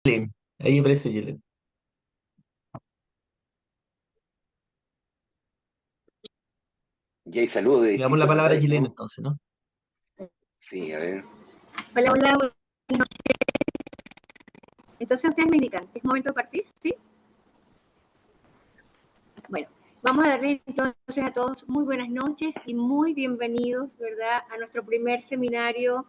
Yelén. Ahí aparece Yelén. Y hay saludos de Le damos la distintos palabra a lugares, Yelén ¿no? entonces, ¿no? Sí, a ver. Hola, hola. Entonces ustedes me indican, ¿es momento de partir? ¿Sí? Bueno, vamos a darles entonces a todos muy buenas noches y muy bienvenidos, ¿verdad? A nuestro primer seminario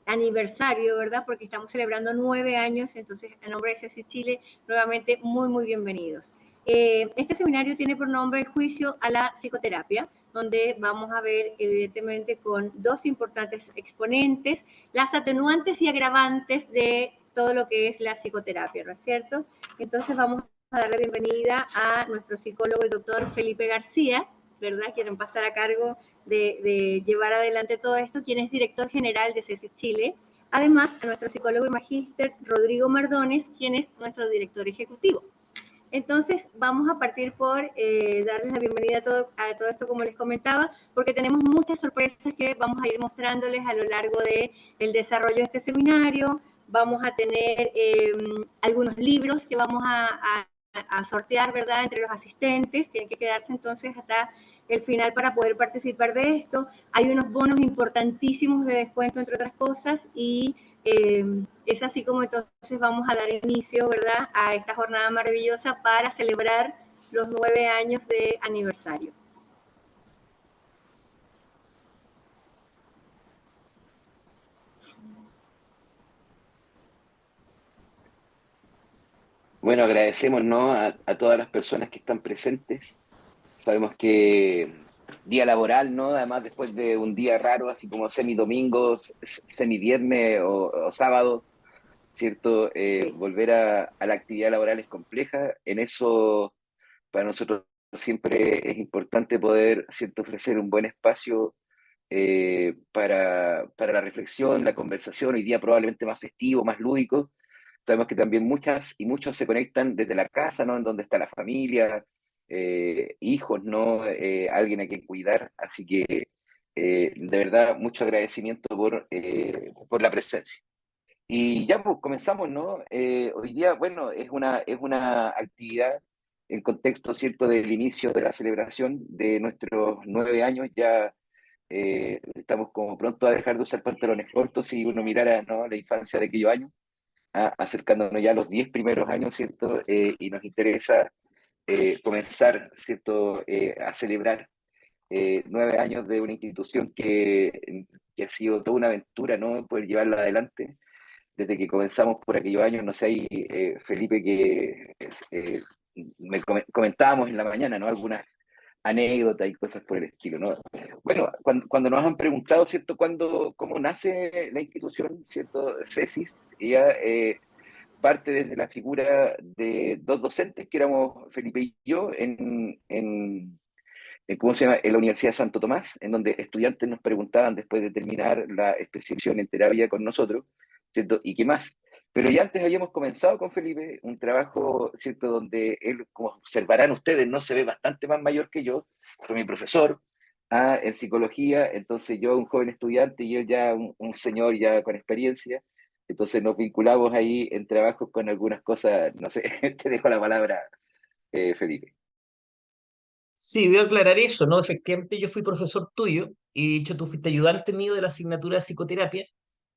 aniversario, ¿verdad? Porque estamos celebrando 9 años, entonces a nombre de CECI Chile, nuevamente muy bienvenidos. Este seminario tiene por nombre el juicio a la psicoterapia, donde vamos a ver evidentemente con dos importantes exponentes, las atenuantes y agravantes de todo lo que es la psicoterapia, ¿no es cierto? Entonces vamos a dar la bienvenida a nuestro psicólogo y doctor Felipe García, ¿verdad? Quien va a estar a cargo de llevar adelante todo esto, quien es director general de CECI Chile. Además, a nuestro psicólogo y magíster Rodrigo Mardones, quien es nuestro director ejecutivo. Entonces, vamos a partir por darles la bienvenida a todo esto, como les comentaba, porque tenemos muchas sorpresas que vamos a ir mostrándoles a lo largo del desarrollo de este seminario. Vamos a tener algunos libros que vamos a sortear, ¿verdad?, entre los asistentes. Tienen que quedarse entonces hasta el final para poder participar de esto. Hay unos bonos importantísimos de descuento, entre otras cosas, y es así como entonces vamos a dar inicio, ¿verdad?, a esta jornada maravillosa para celebrar los 9 años de aniversario. Bueno, agradecemos, ¿no? A todas las personas que están presentes. Sabemos que día laboral, ¿no? Además, después de un día raro, así como semidomingos, semiviernes o sábado, ¿cierto? Sí. Volver a la actividad laboral es compleja. En eso, para nosotros siempre es importante poder, ¿cierto?, ofrecer un buen espacio para la reflexión, la conversación, hoy día probablemente más festivo, más lúdico. Sabemos que también muchas y muchos se conectan desde la casa, ¿no? En donde está la familia, hijos, ¿no? Alguien a quien cuidar. Así que, de verdad, mucho agradecimiento por la presencia. Y ya pues comenzamos, ¿no? Hoy día, bueno, es una actividad en contexto, ¿cierto?, del inicio de la celebración de nuestros 9 años. Ya estamos como pronto a dejar de usar pantalones cortos si uno mirara, ¿no?, la infancia de aquellos años, acercándonos ya a los 10 primeros años, ¿cierto? Y nos interesa comenzar, ¿cierto?, a celebrar 9 años de una institución que ha sido toda una aventura, ¿no?, poder llevarla adelante desde que comenzamos por aquellos años. No sé, ahí, Felipe, que comentábamos en la mañana, ¿no?, algunas anécdotas y cosas por el estilo, ¿no? Bueno, cuando nos han preguntado, ¿cierto?, cómo nace la institución, ¿cierto?, CESIS, ella parte desde la figura de dos docentes que éramos Felipe y yo ¿cómo se llama?, en la Universidad de Santo Tomás, en donde estudiantes nos preguntaban después de terminar la especialización en terapia con nosotros, ¿cierto? ¿Y qué más? Pero ya antes habíamos comenzado con Felipe un trabajo, ¿cierto?, donde él, como observarán ustedes, no se ve bastante más mayor que yo, fue mi profesor en psicología. Entonces yo un joven estudiante y él ya un señor ya con experiencia. Entonces nos vinculamos ahí en trabajos con algunas cosas, no sé, te dejo la palabra, Felipe. Sí, debo aclarar eso, ¿no? Efectivamente, yo fui profesor tuyo y de hecho tú fuiste ayudante mío de la asignatura de psicoterapia,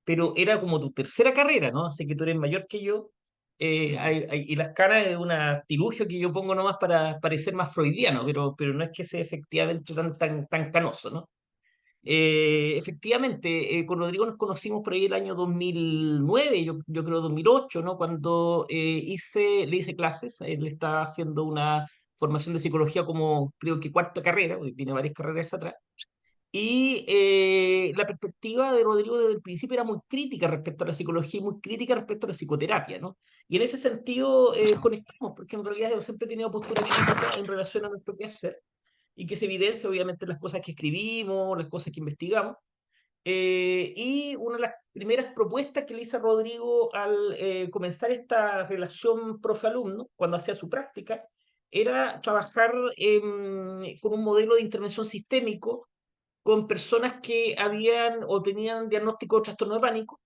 pero era como tu tercera carrera, ¿no? Así que tú eres mayor que yo. Y las caras es un artilugio que yo pongo nomás para parecer más freudiano, pero no es que sea efectivamente tan canoso, ¿no? Efectivamente, con Rodrigo nos conocimos por ahí el año 2009, yo creo 2008, ¿no? Cuando le hice clases. Él está haciendo una formación de psicología como creo que cuarta carrera, porque tiene varias carreras atrás. Y la perspectiva de Rodrigo desde el principio era muy crítica respecto a la psicología y muy crítica respecto a la psicoterapia, ¿no? Y en ese sentido conectamos, porque en realidad yo siempre he tenido postura crítica en relación a nuestro quehacer y que se evidencia obviamente en las cosas que escribimos, las cosas que investigamos. Y una de las primeras propuestas que le hice a Rodrigo al comenzar esta relación profe-alumno, cuando hacía su práctica, era trabajar con un modelo de intervención sistémico con personas que habían o tenían diagnóstico de trastorno de pánico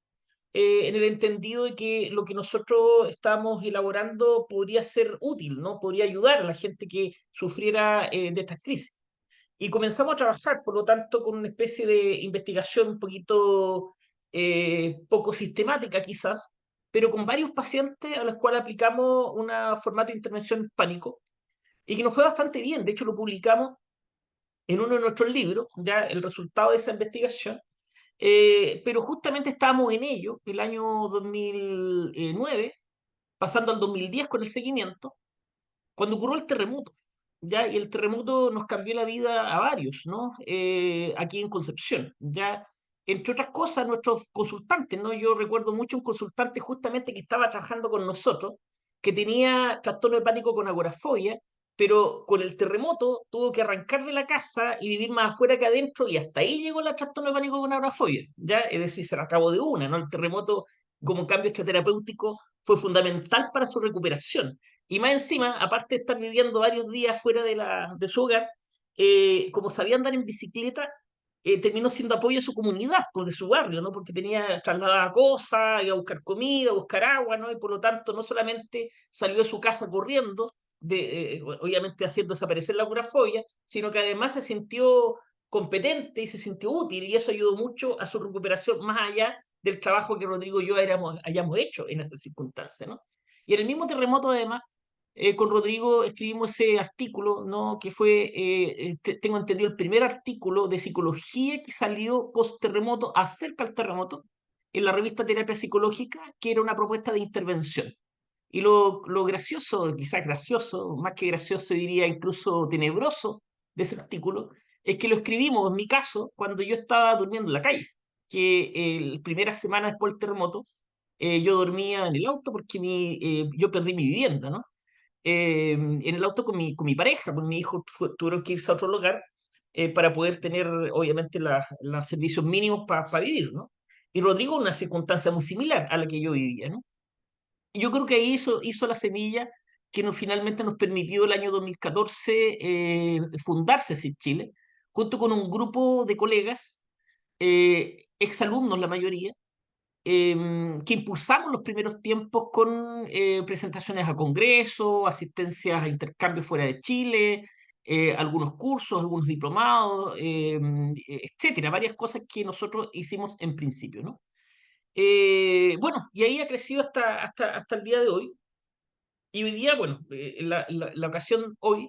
en el entendido de que lo que nosotros estamos elaborando podría ser útil, ¿no? Podría ayudar a la gente que sufriera de estas crisis. Y comenzamos a trabajar, por lo tanto, con una especie de investigación un poquito poco sistemática quizás, pero con varios pacientes a los cuales aplicamos un formato de intervención pánico y que nos fue bastante bien. De hecho, lo publicamos en uno de nuestros libros, ya el resultado de esa investigación, pero justamente estábamos en ello el año 2009, pasando al 2010 con el seguimiento, cuando ocurrió el terremoto. ¿Ya? Y el terremoto nos cambió la vida a varios, ¿no? Aquí en Concepción, ¿ya? Entre otras cosas, nuestros consultantes, ¿no? Yo recuerdo mucho un consultante justamente que estaba trabajando con nosotros, que tenía trastorno de pánico con agorafobia, pero con el terremoto tuvo que arrancar de la casa y vivir más afuera que adentro, y hasta ahí llegó el trastorno de pánico con agorafobia, ¿ya? Es decir, se la acabó de una, ¿no? El terremoto, como cambio extraterapéutico, fue fundamental para su recuperación. Y más encima, aparte de estar viviendo varios días fuera de su hogar, como sabía andar en bicicleta, terminó siendo apoyo a su comunidad, pues, de su barrio, ¿no? Porque tenía trasladada cosas, iba a buscar comida, a buscar agua, ¿no? Y por lo tanto, no solamente salió de su casa corriendo, obviamente haciendo desaparecer la agorafobia, sino que además se sintió competente y se sintió útil, y eso ayudó mucho a su recuperación, más allá del trabajo que Rodrigo y yo hayamos hecho en esas circunstancias, ¿no? Y en el mismo terremoto, además, con Rodrigo escribimos ese artículo, ¿no? Que fue, tengo entendido, el primer artículo de psicología que salió post-terremoto, acerca del terremoto, en la revista Terapia Psicológica, que era una propuesta de intervención. Y lo gracioso, quizás gracioso, más que gracioso diría incluso tenebroso de ese artículo, es que lo escribimos, en mi caso, cuando yo estaba durmiendo en la calle, que la primera semana después del terremoto, yo dormía en el auto porque yo perdí mi vivienda, ¿no? En el auto con mi pareja, pues mi hijo tuvieron que irse a otro lugar para poder tener, obviamente, los servicios mínimos para vivir, ¿no? Y Rodrigo, una circunstancia muy similar a la que yo vivía, ¿no? Y yo creo que ahí hizo la semilla que finalmente nos permitió el año 2014 fundarse SID Chile, junto con un grupo de colegas, exalumnos la mayoría, que impulsamos los primeros tiempos con presentaciones a congresos, asistencias a intercambios fuera de Chile, algunos cursos, algunos diplomados, etcétera, varias cosas que nosotros hicimos en principio, ¿no? Bueno, y ahí ha crecido hasta el día de hoy. Y hoy día, bueno, la ocasión hoy,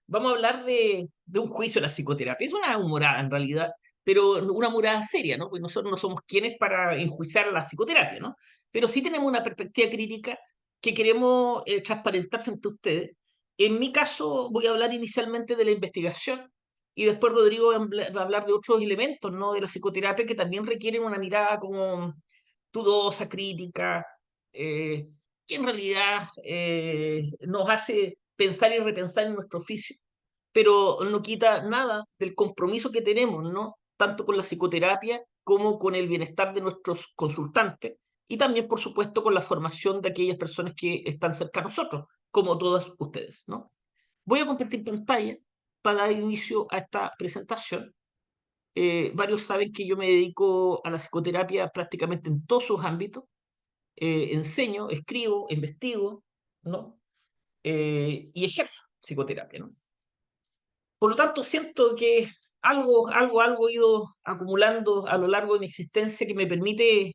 vamos a hablar de un juicio a la psicoterapia. Es una humorada en realidad, pero una humorada seria, ¿no? Porque nosotros no somos quienes para enjuiciar a la psicoterapia, ¿no? Pero sí tenemos una perspectiva crítica que queremos transparentar frente a ustedes. En mi caso, voy a hablar inicialmente de la investigación y después Rodrigo va a hablar de otros elementos, ¿no? De la psicoterapia que también requieren una mirada como dudosa, crítica, eh, que en realidad nos hace pensar y repensar en nuestro oficio, pero no quita nada del compromiso que tenemos, ¿no? Tanto con la psicoterapia como con el bienestar de nuestros consultantes y también, por supuesto, con la formación de aquellas personas que están cerca a nosotros, como todas ustedes, ¿no? Voy a compartir pantalla para dar inicio a esta presentación. Varios saben que yo me dedico a la psicoterapia prácticamente en todos sus ámbitos. Enseño, escribo, investigo, ¿no? Y ejerzo psicoterapia, ¿no? Por lo tanto, siento que algo he ido acumulando a lo largo de mi existencia que me permite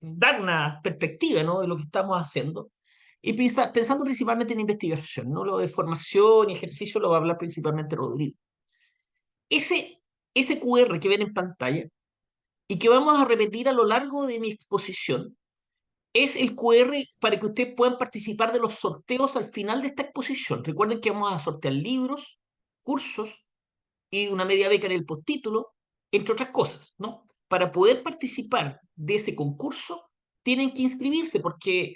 dar una perspectiva, ¿no? De lo que estamos haciendo. Y pensando principalmente en investigación, ¿no? Lo de formación y ejercicio lo va a hablar principalmente Rodrigo. Ese, ese QR que ven en pantalla y que vamos a repetir a lo largo de mi exposición es el QR para que ustedes puedan participar de los sorteos al final de esta exposición. Recuerden que vamos a sortear libros, cursos y una media beca en el postítulo, entre otras cosas, ¿no? Para poder participar de ese concurso, tienen que inscribirse porque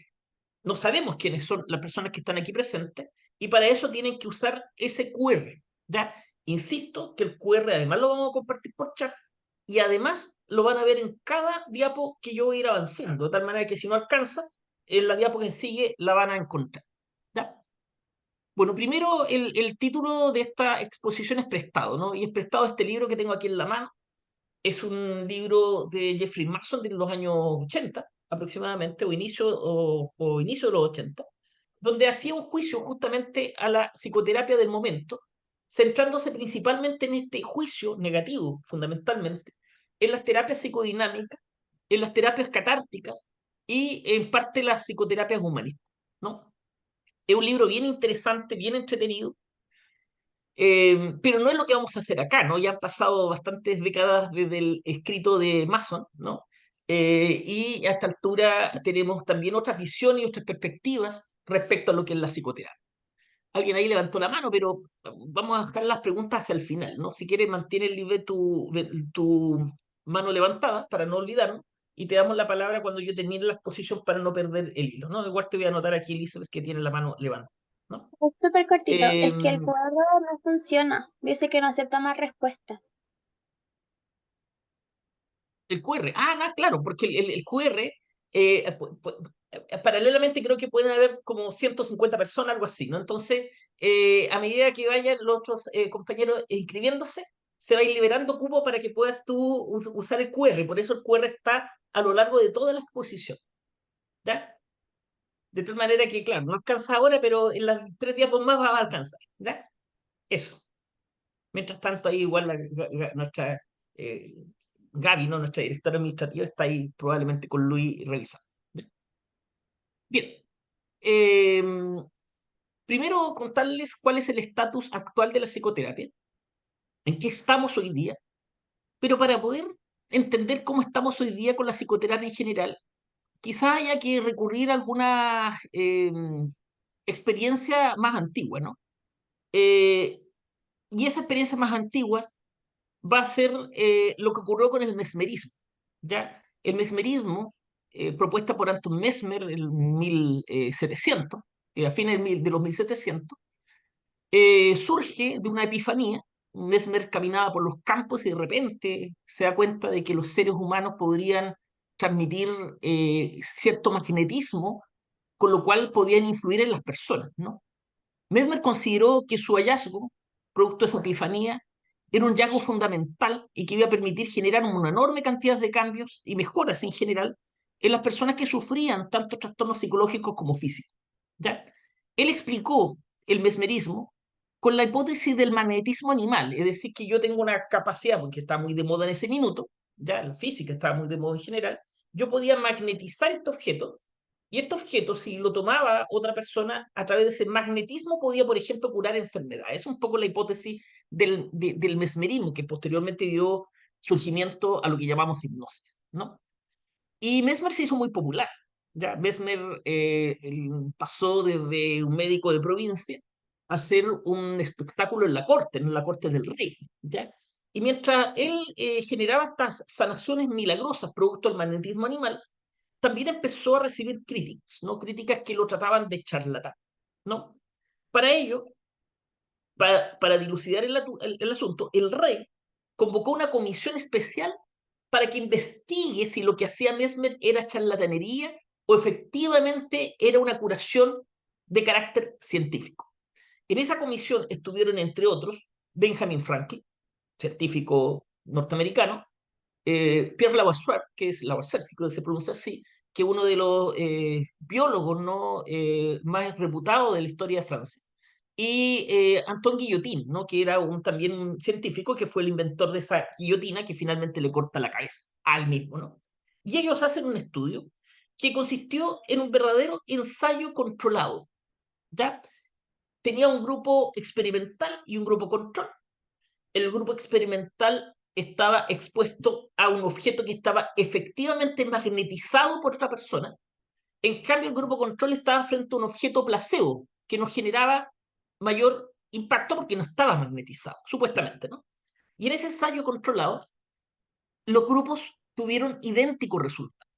no sabemos quiénes son las personas que están aquí presentes y para eso tienen que usar ese QR, ¿ya? Insisto que el QR además lo vamos a compartir por chat y además lo van a ver en cada diapo que yo voy a ir avanzando, de tal manera que si no alcanza, en la diapo que sigue la van a encontrar, ¿ya? Bueno, primero el título de esta exposición es prestado, ¿no? Y es prestado este libro que tengo aquí en la mano. Es un libro de Jeffrey Mason de los años 80, aproximadamente, o inicio de los 80, donde hacía un juicio justamente a la psicoterapia del momento, centrándose principalmente en este juicio negativo, fundamentalmente, en las terapias psicodinámicas, en las terapias catárticas y en parte las psicoterapias humanistas, ¿no? Es un libro bien interesante, bien entretenido, pero no es lo que vamos a hacer acá, ¿no? Ya han pasado bastantes décadas desde el escrito de Mason, ¿no? Y a esta altura tenemos también otras visiones y otras perspectivas respecto a lo que es la psicoterapia. Alguien ahí levantó la mano, pero vamos a dejar las preguntas hacia el final, ¿no? Si quieres, mantiene el libre tu mano levantada para no olvidarnos y te damos la palabra cuando yo termine la exposición para no perder el hilo, ¿no? Igual te voy a anotar aquí, Elizabeth, que tiene la mano levantada, ¿no? Es súper cortito. Es que el Em, cuadro no funciona. Dice que no acepta más respuestas. El QR. Ah, no, claro, porque el QR, paralelamente creo que pueden haber como 150 personas, algo así, ¿no? Entonces, a medida que vayan los otros compañeros inscribiéndose, se va a ir liberando cupo para que puedas tú usar el QR. Por eso el QR está a lo largo de toda la exposición, ¿ya? De tal manera que, claro, no alcanza ahora, pero en las 3 diapos más va a alcanzar, ¿ya? Eso. Mientras tanto, ahí igual nuestra eh, Gaby, ¿no? Nuestra directora administrativa, está ahí probablemente con Luis revisando. Bien. Eh, Primero contarles cuál es el estatus actual de la psicoterapia, en qué estamos hoy día, pero para poder entender cómo estamos hoy día con la psicoterapia en general, quizá haya que recurrir a alguna experiencia más antigua, ¿no? Eh, y esas experiencias más antiguas va a ser lo que ocurrió con el mesmerismo. ¿Ya? El mesmerismo, propuesta por Anton Mesmer en 1700, a fines de los 1700, surge de una epifanía. Mesmer caminaba por los campos y de repente se da cuenta de que los seres humanos podrían transmitir cierto magnetismo, con lo cual podían influir en las personas, ¿no? Mesmer consideró que su hallazgo, producto de esa epifanía, era un hallazgo fundamental y que iba a permitir generar una enorme cantidad de cambios y mejoras en general en las personas que sufrían tanto trastornos psicológicos como físicos. ¿Ya? Él explicó el mesmerismo con la hipótesis del magnetismo animal, es decir, que yo tengo una capacidad, porque está muy de moda en ese minuto, ya la física estaba muy de moda en general, yo podía magnetizar este objeto y este objeto, si lo tomaba otra persona, a través de ese magnetismo podía, por ejemplo, curar enfermedades. Es un poco la hipótesis del mesmerismo, que posteriormente dio surgimiento a lo que llamamos hipnosis, ¿no? Y Mesmer se hizo muy popular. Ya, Mesmer pasó desde un médico de provincia a hacer un espectáculo en la corte del rey. ¿Ya? Y mientras él generaba estas sanaciones milagrosas producto del magnetismo animal, también empezó a recibir críticas, ¿no? Críticas que lo trataban de charlatán, ¿no? Para ello, para dilucidar el asunto, el rey convocó una comisión especial para que investigue si lo que hacía Mesmer era charlatanería o efectivamente era una curación de carácter científico. En esa comisión estuvieron, entre otros, Benjamin Franklin, científico norteamericano, Pierre Lavoisier, que es Lavoisier, que se pronuncia así, que es uno de los biólogos, ¿no? Más reputados de la historia de Francia, y Antoine Guillotin, ¿no? Que era también un científico que fue el inventor de esa guillotina que finalmente le corta la cabeza al mismo, ¿no? Y ellos hacen un estudio que consistió en un verdadero ensayo controlado, ¿ya? Tenía un grupo experimental y un grupo control. El grupo experimental estaba expuesto a un objeto que estaba efectivamente magnetizado por otra persona. En cambio, el grupo control estaba frente a un objeto placebo que no generaba mayor impacto porque no estaba magnetizado, supuestamente, ¿no? Y en ese ensayo controlado, los grupos tuvieron idénticos resultados.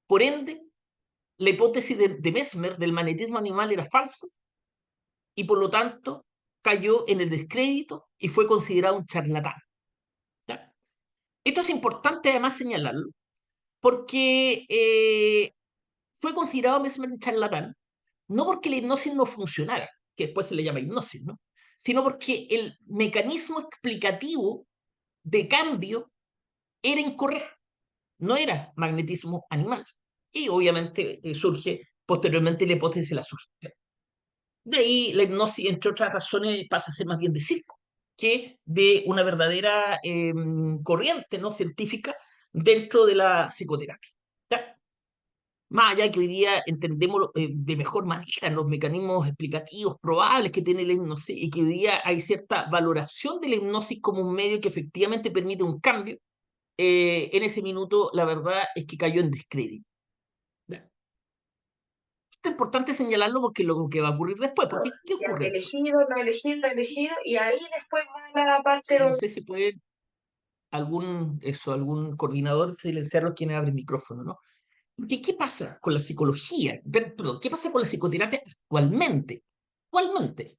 Por ende, la hipótesis de Mesmer del magnetismo animal era falsa y por lo tanto cayó en el descrédito y fue considerado un charlatán. ¿Ya? Esto es importante además señalarlo porque fue considerado Mesmer un charlatán no porque la hipnosis no funcionara, que después se le llama hipnosis, ¿no? Sino porque el mecanismo explicativo de cambio era incorrecto. no era magnetismo animal. Y obviamente surge posteriormente la hipótesis de la sugestión. De ahí la hipnosis, entre otras razones, pasa a ser más bien de circo que de una verdadera corriente, ¿no?, científica dentro de la psicoterapia. ¿Ya? Más allá que hoy día entendemos de mejor manera los mecanismos explicativos probables que tiene la hipnosis y que hoy día hay cierta valoración de la hipnosis como un medio que efectivamente permite un cambio, en ese minuto la verdad es que cayó en descrédito. ¿Ya? Esto es importante señalarlo porque es lo que va a ocurrir después. Porque, ¿qué Ya, ocurre después? elegido, no elegido, no elegido, y ahí después va la parte No donde... sé si puede algún coordinador silenciar los quienes abren micrófono, ¿no? ¿Qué pasa con la psicología? Perdón, ¿qué pasa con la psicoterapia actualmente? Actualmente.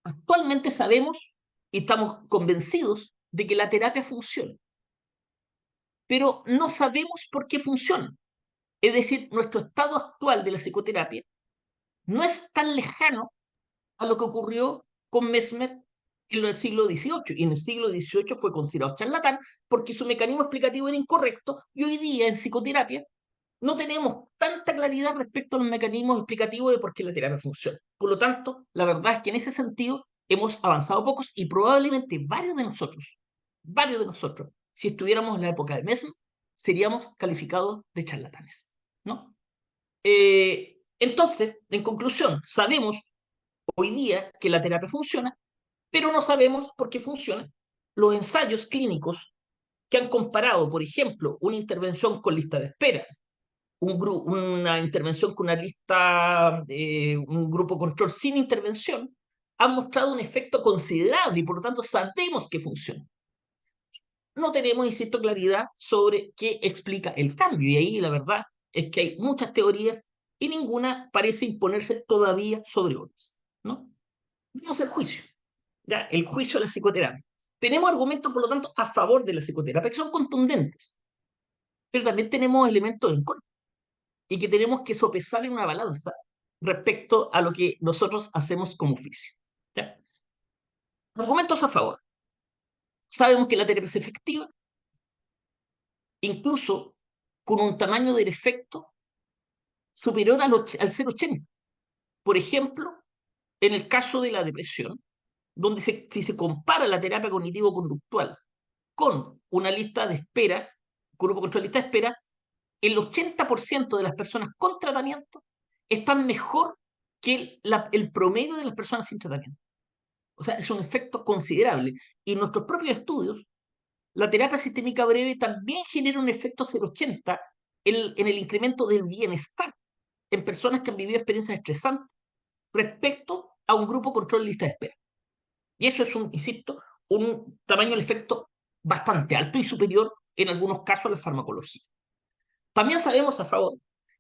Actualmente sabemos y estamos convencidos de que la terapia funciona, pero no sabemos por qué funciona. Es decir, nuestro estado actual de la psicoterapia no es tan lejano a lo que ocurrió con Mesmer en el siglo XVIII. Y en el siglo XVIII fue considerado charlatán porque su mecanismo explicativo era incorrecto, y hoy día en psicoterapia no tenemos tanta claridad respecto a los mecanismos explicativos de por qué la terapia funciona. Por lo tanto, la verdad es que en ese sentido hemos avanzado pocos y probablemente varios de nosotros, si estuviéramos en la época de Mesmer, seríamos calificados de charlatanes, ¿no? Entonces, en conclusión, sabemos hoy día que la terapia funciona, pero no sabemos por qué funciona. Los ensayos clínicos que han comparado, por ejemplo, una intervención con lista de espera, una intervención con una lista, un grupo control sin intervención, han mostrado un efecto considerable y por lo tanto sabemos que funciona. No tenemos, insisto, claridad sobre qué explica el cambio, y ahí la verdad es que hay muchas teorías y ninguna parece imponerse todavía sobre otras, ¿no? Vamos al juicio, ¿ya? El juicio de la psicoterapia. Tenemos argumentos, por lo tanto, a favor de la psicoterapia que son contundentes, pero también tenemos elementos en contra y que tenemos que sopesar en una balanza respecto a lo que nosotros hacemos como oficio, ¿ya? Argumentos a favor. Sabemos que la terapia es efectiva, incluso con un tamaño del efecto superior al 0,80. Por ejemplo, en el caso de la depresión, donde si se compara la terapia cognitivo-conductual con una lista de espera, grupo contra lista de espera, el 80% de las personas con tratamiento están mejor que el promedio de las personas sin tratamiento. O sea, es un efecto considerable. Y en nuestros propios estudios, la terapia sistémica breve también genera un efecto 0,80 en el incremento del bienestar en personas que han vivido experiencias estresantes respecto a un grupo control lista de espera. Y eso es, insisto, un tamaño del efecto bastante alto y superior en algunos casos a la farmacología. También sabemos a favor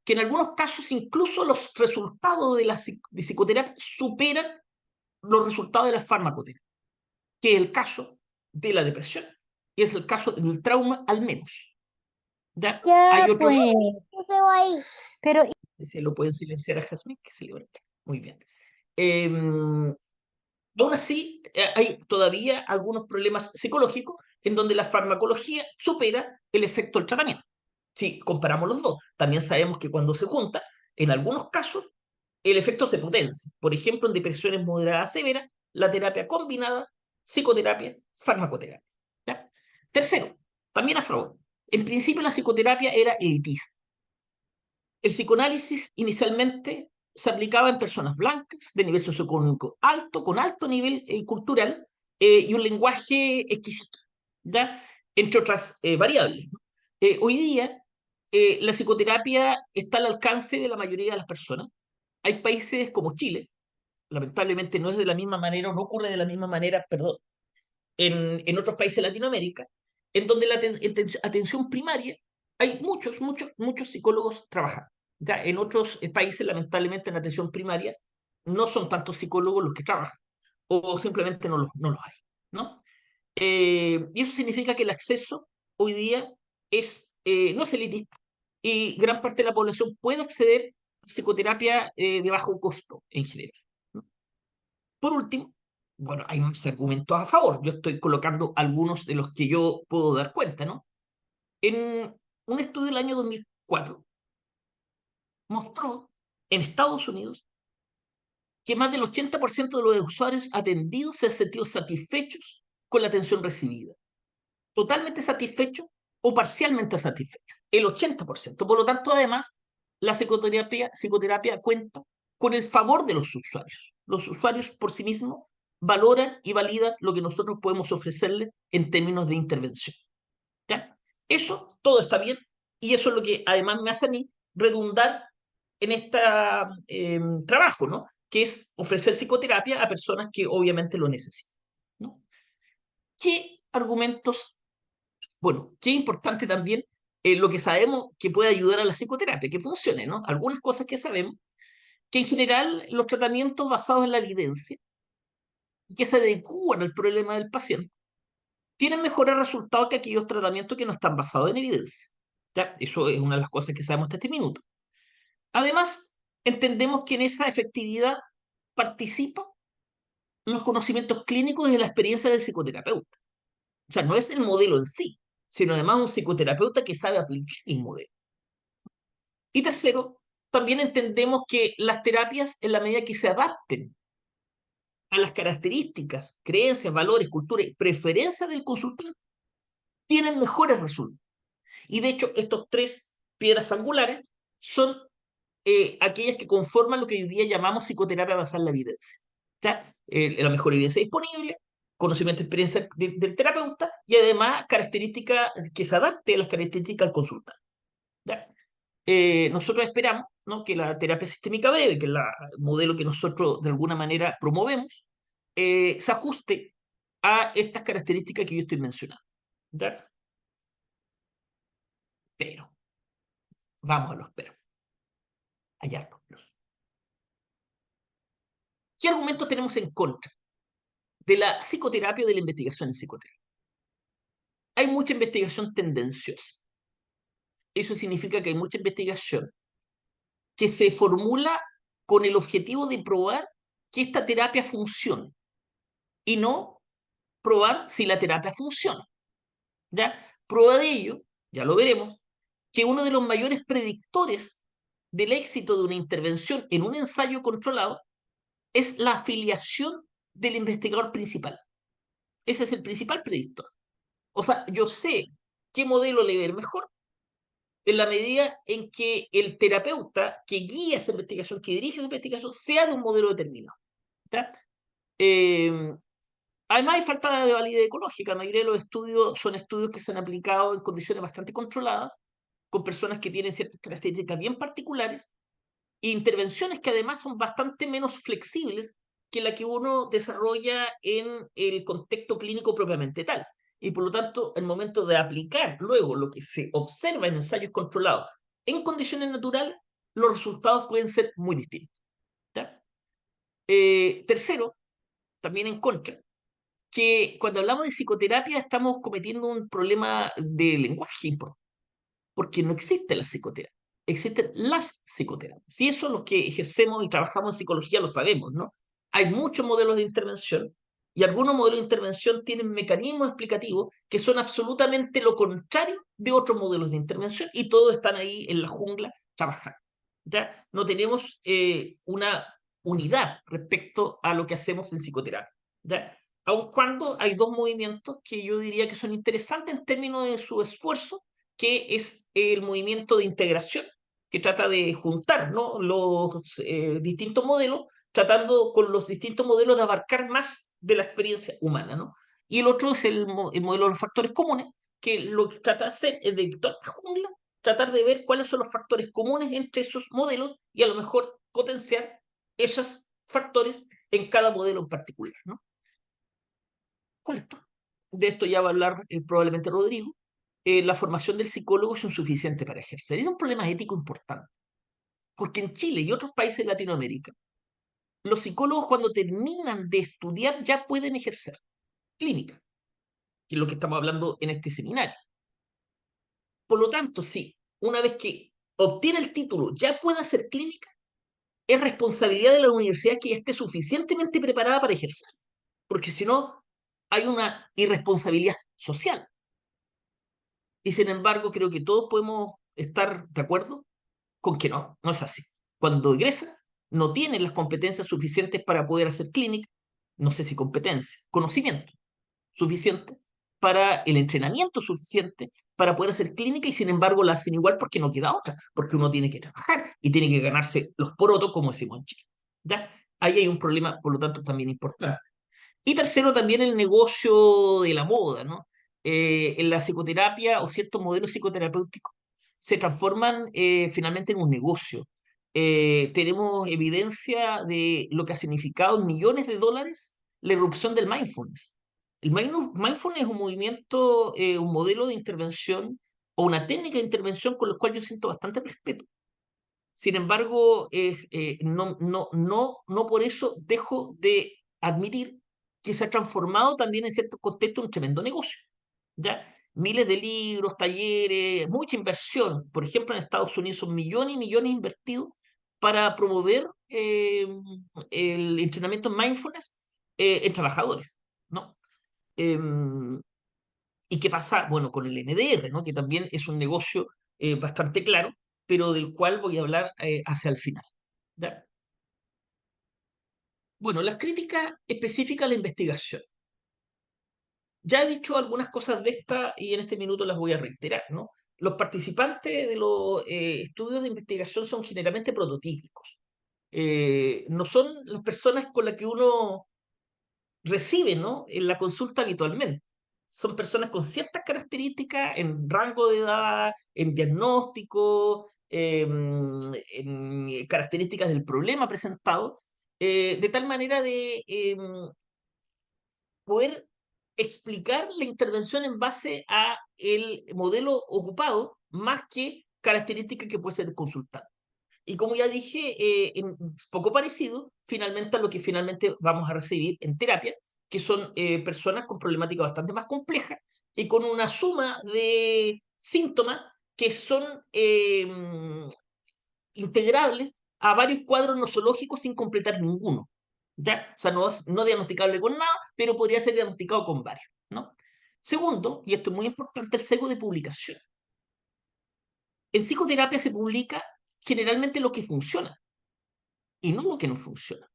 que en algunos casos incluso los resultados de psicoterapia superan los resultados de la farmacoterapia, que es el caso de la depresión y es el caso del trauma al menos. ¿Ya? Hay otros... Pues, pero Si lo pueden silenciar a Jazmín, que se levante. Muy bien. Aún así, hay todavía algunos problemas psicológicos en donde la farmacología supera el efecto del tratamiento. Si comparamos los dos, también sabemos que cuando se junta, en algunos casos, el efecto se potencia. Por ejemplo, en depresiones moderadas severas, la terapia combinada, psicoterapia, farmacoterapia. ¿Ya? Tercero, también a favor. En principio, la psicoterapia era elitista. El psicoanálisis inicialmente se aplicaba en personas blancas, de nivel socioeconómico alto, con alto nivel cultural y un lenguaje exquisito, ¿ya? Entre otras variables, ¿no? Hoy día, la psicoterapia está al alcance de la mayoría de las personas. Hay países como Chile, lamentablemente no es de la misma manera, o no ocurre de la misma manera, perdón, en otros países de Latinoamérica, en donde la atención primaria hay muchos psicólogos trabajando. Ya en otros países, lamentablemente, en atención primaria no son tantos psicólogos los que trabajan, o simplemente no los hay, ¿no? Y eso significa que el acceso hoy día no es elitista, y gran parte de la población puede acceder a psicoterapia de bajo costo en general, ¿no? Por último, bueno, hay más argumentos a favor. Yo estoy colocando algunos de los que yo puedo dar cuenta, ¿no? un estudio del año 2004 mostró en Estados Unidos que más del 80% de los usuarios atendidos se han sentido satisfechos con la atención recibida. Totalmente satisfechos o parcialmente satisfechos. El 80%. Por lo tanto, además, la psicoterapia cuenta con el favor de los usuarios. Los usuarios por sí mismos valoran y validan lo que nosotros podemos ofrecerles en términos de intervención. ¿Ya? Eso todo está bien y eso es lo que además me hace a mí redundar en este trabajo, ¿no? Que es ofrecer psicoterapia a personas que obviamente lo necesitan, ¿no? ¿Qué argumentos? Bueno, qué importante también lo que sabemos que puede ayudar a la psicoterapia, que funcione, ¿no? Algunas cosas que sabemos, que en general los tratamientos basados en la evidencia, que se adecúan al problema del paciente, tienen mejores resultados que aquellos tratamientos que no están basados en evidencia. ¿Ya? Eso es una de las cosas que sabemos hasta este minuto. Además, entendemos que en esa efectividad participan los conocimientos clínicos y la experiencia del psicoterapeuta. O sea, no es el modelo en sí, sino además un psicoterapeuta que sabe aplicar el modelo. Y tercero, también entendemos que las terapias, en la medida que se adapten a las características, creencias, valores, cultura y preferencias del consultante, tienen mejores resultados. Y de hecho, estos tres piedras angulares son aquellas que conforman lo que hoy día llamamos psicoterapia basada en la evidencia. ¿Ya? La mejor evidencia disponible, conocimiento y experiencia del terapeuta y además características que se adapte a las características del consultante. ¿Ya? Nosotros esperamos, ¿no?, que la terapia sistémica breve, que es el modelo que nosotros de alguna manera promovemos, se ajuste a estas características que yo estoy mencionando. ¿Ya? Pero, vamos a los pero. Allá los. ¿Qué argumentos tenemos en contra de la psicoterapia o de la investigación en psicoterapia? Hay mucha investigación tendenciosa. Eso significa que hay mucha investigación que se formula con el objetivo de probar que esta terapia funciona y no probar si la terapia funciona. ¿Ya? Prueba de ello, ya lo veremos, que uno de los mayores predictores del éxito de una intervención en un ensayo controlado es la afiliación del investigador principal. Ese es el principal predictor. O sea, yo sé qué modelo le va a ir mejor en la medida en que el terapeuta que guía esa investigación, que dirige esa investigación, sea de un modelo determinado. ¿Ya? Además, hay falta de validez ecológica. La mayoría de los estudios son estudios que se han aplicado en condiciones bastante controladas, con personas que tienen ciertas características bien particulares, e intervenciones que además son bastante menos flexibles que la que uno desarrolla en el contexto clínico propiamente tal. Y por lo tanto, el momento de aplicar luego lo que se observa en ensayos controlados en condiciones naturales, los resultados pueden ser muy distintos. ¿Ya? Tercero, también en contra, que cuando hablamos de psicoterapia estamos cometiendo un problema de lenguaje importante, porque no existe la psicoterapia, existen las psicoterapias. Si eso es lo que ejercemos y trabajamos en psicología lo sabemos, ¿no? Hay muchos modelos de intervención y algunos modelos de intervención tienen mecanismos explicativos que son absolutamente lo contrario de otros modelos de intervención y todos están ahí en la jungla trabajando. ¿Ya? No tenemos una unidad respecto a lo que hacemos en psicoterapia. ¿Ya? Aun cuando hay dos movimientos que yo diría que son interesantes en términos de su esfuerzo, que es el movimiento de integración, que trata de juntar, ¿no?, los distintos modelos, tratando con los distintos modelos de abarcar más de la experiencia humana, ¿no? Y el otro es el modelo de los factores comunes, que lo que trata de hacer es de toda esta jungla, tratar de ver cuáles son los factores comunes entre esos modelos y a lo mejor potenciar esos factores en cada modelo en particular, ¿no? Correcto. De esto ya va a hablar probablemente Rodrigo. La formación del psicólogo es insuficiente para ejercer. Es un problema ético importante, porque en Chile y otros países de Latinoamérica, los psicólogos cuando terminan de estudiar ya pueden ejercer clínica, que es lo que estamos hablando en este seminario. Por lo tanto, si una vez que obtiene el título ya puede hacer clínica, es responsabilidad de la universidad que ya esté suficientemente preparada para ejercer, porque si no, hay una irresponsabilidad social. Y sin embargo, creo que todos podemos estar de acuerdo con que no es así. Cuando egresa, no tienen las competencias suficientes para poder hacer clínica, no sé si competencia, conocimiento suficiente para el entrenamiento suficiente para poder hacer clínica y sin embargo la hacen igual porque no queda otra, porque uno tiene que trabajar y tiene que ganarse los porotos, como decimos en Chile. ¿Ya? Ahí hay un problema, por lo tanto, también importante. Y tercero, también el negocio de la moda, ¿no? En la psicoterapia o ciertos modelos psicoterapéuticos se transforman finalmente en un negocio. Tenemos evidencia de lo que ha significado en millones de dólares la irrupción del mindfulness. El mindfulness es un movimiento, un modelo de intervención o una técnica de intervención con la cual yo siento bastante respeto. Sin embargo, no por eso dejo de admitir que se ha transformado también en cierto contexto en un tremendo negocio. ¿Ya? Miles de libros, talleres, mucha inversión. Por ejemplo, en Estados Unidos son millones y millones invertidos para promover el entrenamiento en mindfulness en trabajadores, ¿no? Em, ¿Y qué pasa? Bueno, con el NDR, ¿no? Que también es un negocio bastante claro, pero del cual voy a hablar hacia el final. ¿Ya? Bueno, las críticas específicas a la investigación. Ya he dicho algunas cosas de esta y en este minuto las voy a reiterar, ¿no? Los participantes de los estudios de investigación son generalmente prototípicos. No son las personas con las que uno recibe, ¿no? En la consulta habitualmente. Son personas con ciertas características en rango de edad, en diagnóstico, en características del problema presentado, de tal manera de poder explicar la intervención en base a el modelo ocupado más que características que puede ser consultada. Y como ya dije, poco parecido finalmente a lo que finalmente vamos a recibir en terapia, que son personas con problemáticas bastante más complejas y con una suma de síntomas que son integrables a varios cuadros nosológicos sin completar ninguno. ¿Ya? O sea, no diagnosticable con nada, pero podría ser diagnosticado con varios, ¿no? Segundo, y esto es muy importante, el sesgo de publicación. En psicoterapia se publica generalmente lo que funciona y no lo que no funciona.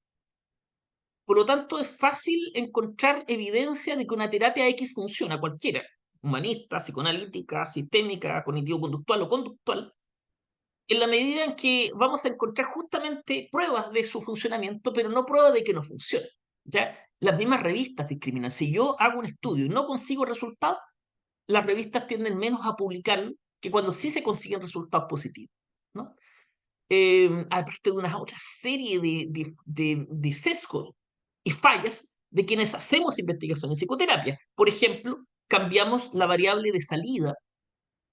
Por lo tanto, es fácil encontrar evidencia de que una terapia X funciona, cualquiera, humanista, psicoanalítica, sistémica, cognitivo-conductual o conductual, en la medida en que vamos a encontrar justamente pruebas de su funcionamiento, pero no pruebas de que no funcione. ¿Ya? Las mismas revistas discriminan. Si yo hago un estudio y no consigo resultados, las revistas tienden menos a publicarlo que cuando sí se consiguen resultados positivos, ¿no? Aparte de una otra serie de sesgos y fallas de quienes hacemos investigación en psicoterapia. Por ejemplo, cambiamos la variable de salida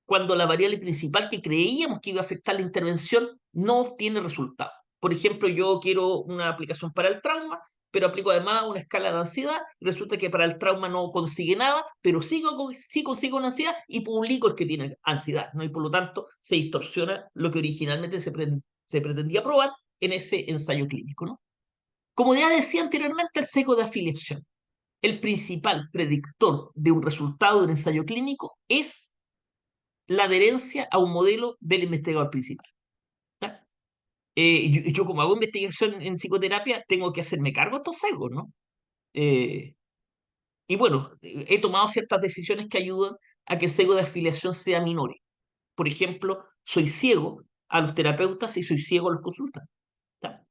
cuando la variable principal que creíamos que iba a afectar la intervención no obtiene resultado. Por ejemplo, yo quiero una aplicación para el trauma, pero aplico además una escala de ansiedad, y resulta que para el trauma no consigue nada, pero sí consigo una ansiedad y publico el que tiene ansiedad, ¿no? Y por lo tanto se distorsiona lo que originalmente se pretendía probar en ese ensayo clínico, ¿no? Como ya decía anteriormente, el sesgo de afiliación. El principal predictor de un resultado de un ensayo clínico es la adherencia a un modelo del investigador principal. ¿Ya? Yo como hago investigación en psicoterapia, tengo que hacerme cargo de estos sesgos, ¿no? Eh, y bueno, he tomado ciertas decisiones que ayudan a que el sesgo de afiliación sea menor. Por ejemplo, soy ciego a los terapeutas y soy ciego a los consultantes. ¿Ya?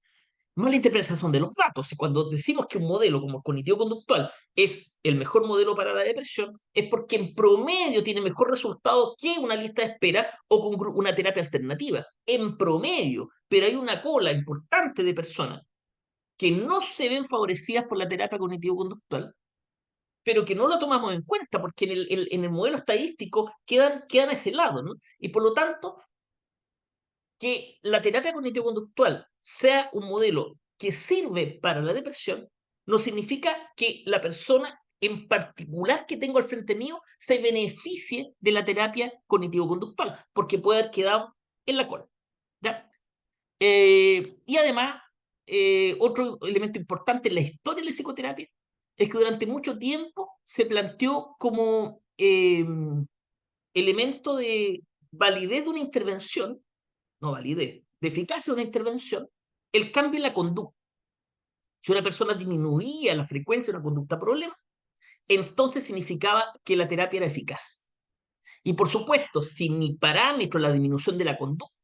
Mala interpretación de los datos. Y cuando decimos que un modelo como el cognitivo-conductual es el mejor modelo para la depresión, es porque en promedio tiene mejor resultado que una lista de espera o con una terapia alternativa. En promedio. Pero hay una cola importante de personas que no se ven favorecidas por la terapia cognitivo-conductual, pero que no lo tomamos en cuenta porque en el modelo estadístico quedan a ese lado, ¿no? Y por lo tanto, que la terapia cognitivo-conductual sea un modelo que sirve para la depresión, no significa que la persona en particular que tengo al frente mío se beneficie de la terapia cognitivo-conductual, porque puede haber quedado en la cola. ¿Ya? Y además, otro elemento importante en la historia de la psicoterapia es que durante mucho tiempo se planteó como elemento de validez de una intervención, no validez, de eficacia de una intervención, el cambio en la conducta. Si una persona disminuía la frecuencia de una conducta problema, entonces significaba que la terapia era eficaz. Y por supuesto, si mi parámetro es la disminución de la conducta,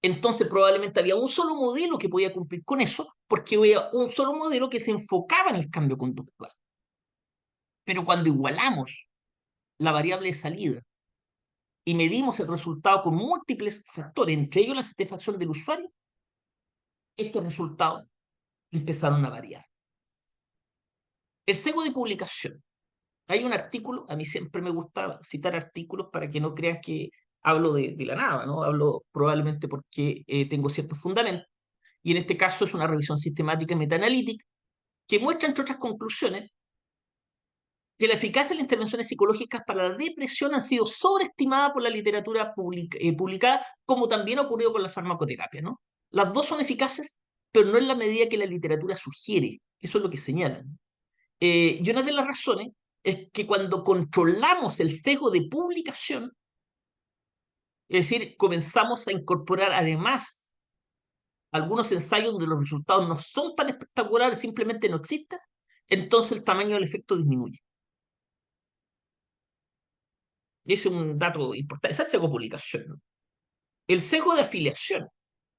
entonces probablemente había un solo modelo que podía cumplir con eso, porque había un solo modelo que se enfocaba en el cambio conductual. Pero cuando igualamos la variable de salida y medimos el resultado con múltiples factores, entre ellos la satisfacción del usuario, estos resultados empezaron a variar. El sesgo de publicación. Hay un artículo, a mí siempre me gusta citar artículos para que no crean que hablo de la nada, ¿no? Hablo probablemente porque tengo ciertos fundamentos, y en este caso es una revisión sistemática y metaanalítica que muestra, entre otras conclusiones, que la eficacia de las intervenciones psicológicas para la depresión han sido sobreestimadas por la literatura publicada, como también ha ocurrido con la farmacoterapia, ¿no? Las dos son eficaces, pero no en la medida que la literatura sugiere. Eso es lo que señalan. Y una de las razones es que cuando controlamos el sesgo de publicación, es decir, comenzamos a incorporar además algunos ensayos donde los resultados no son tan espectaculares, simplemente no existen, entonces el tamaño del efecto disminuye. Y ese es un dato importante. Ese es el sesgo de publicación, ¿no? El sesgo de afiliación,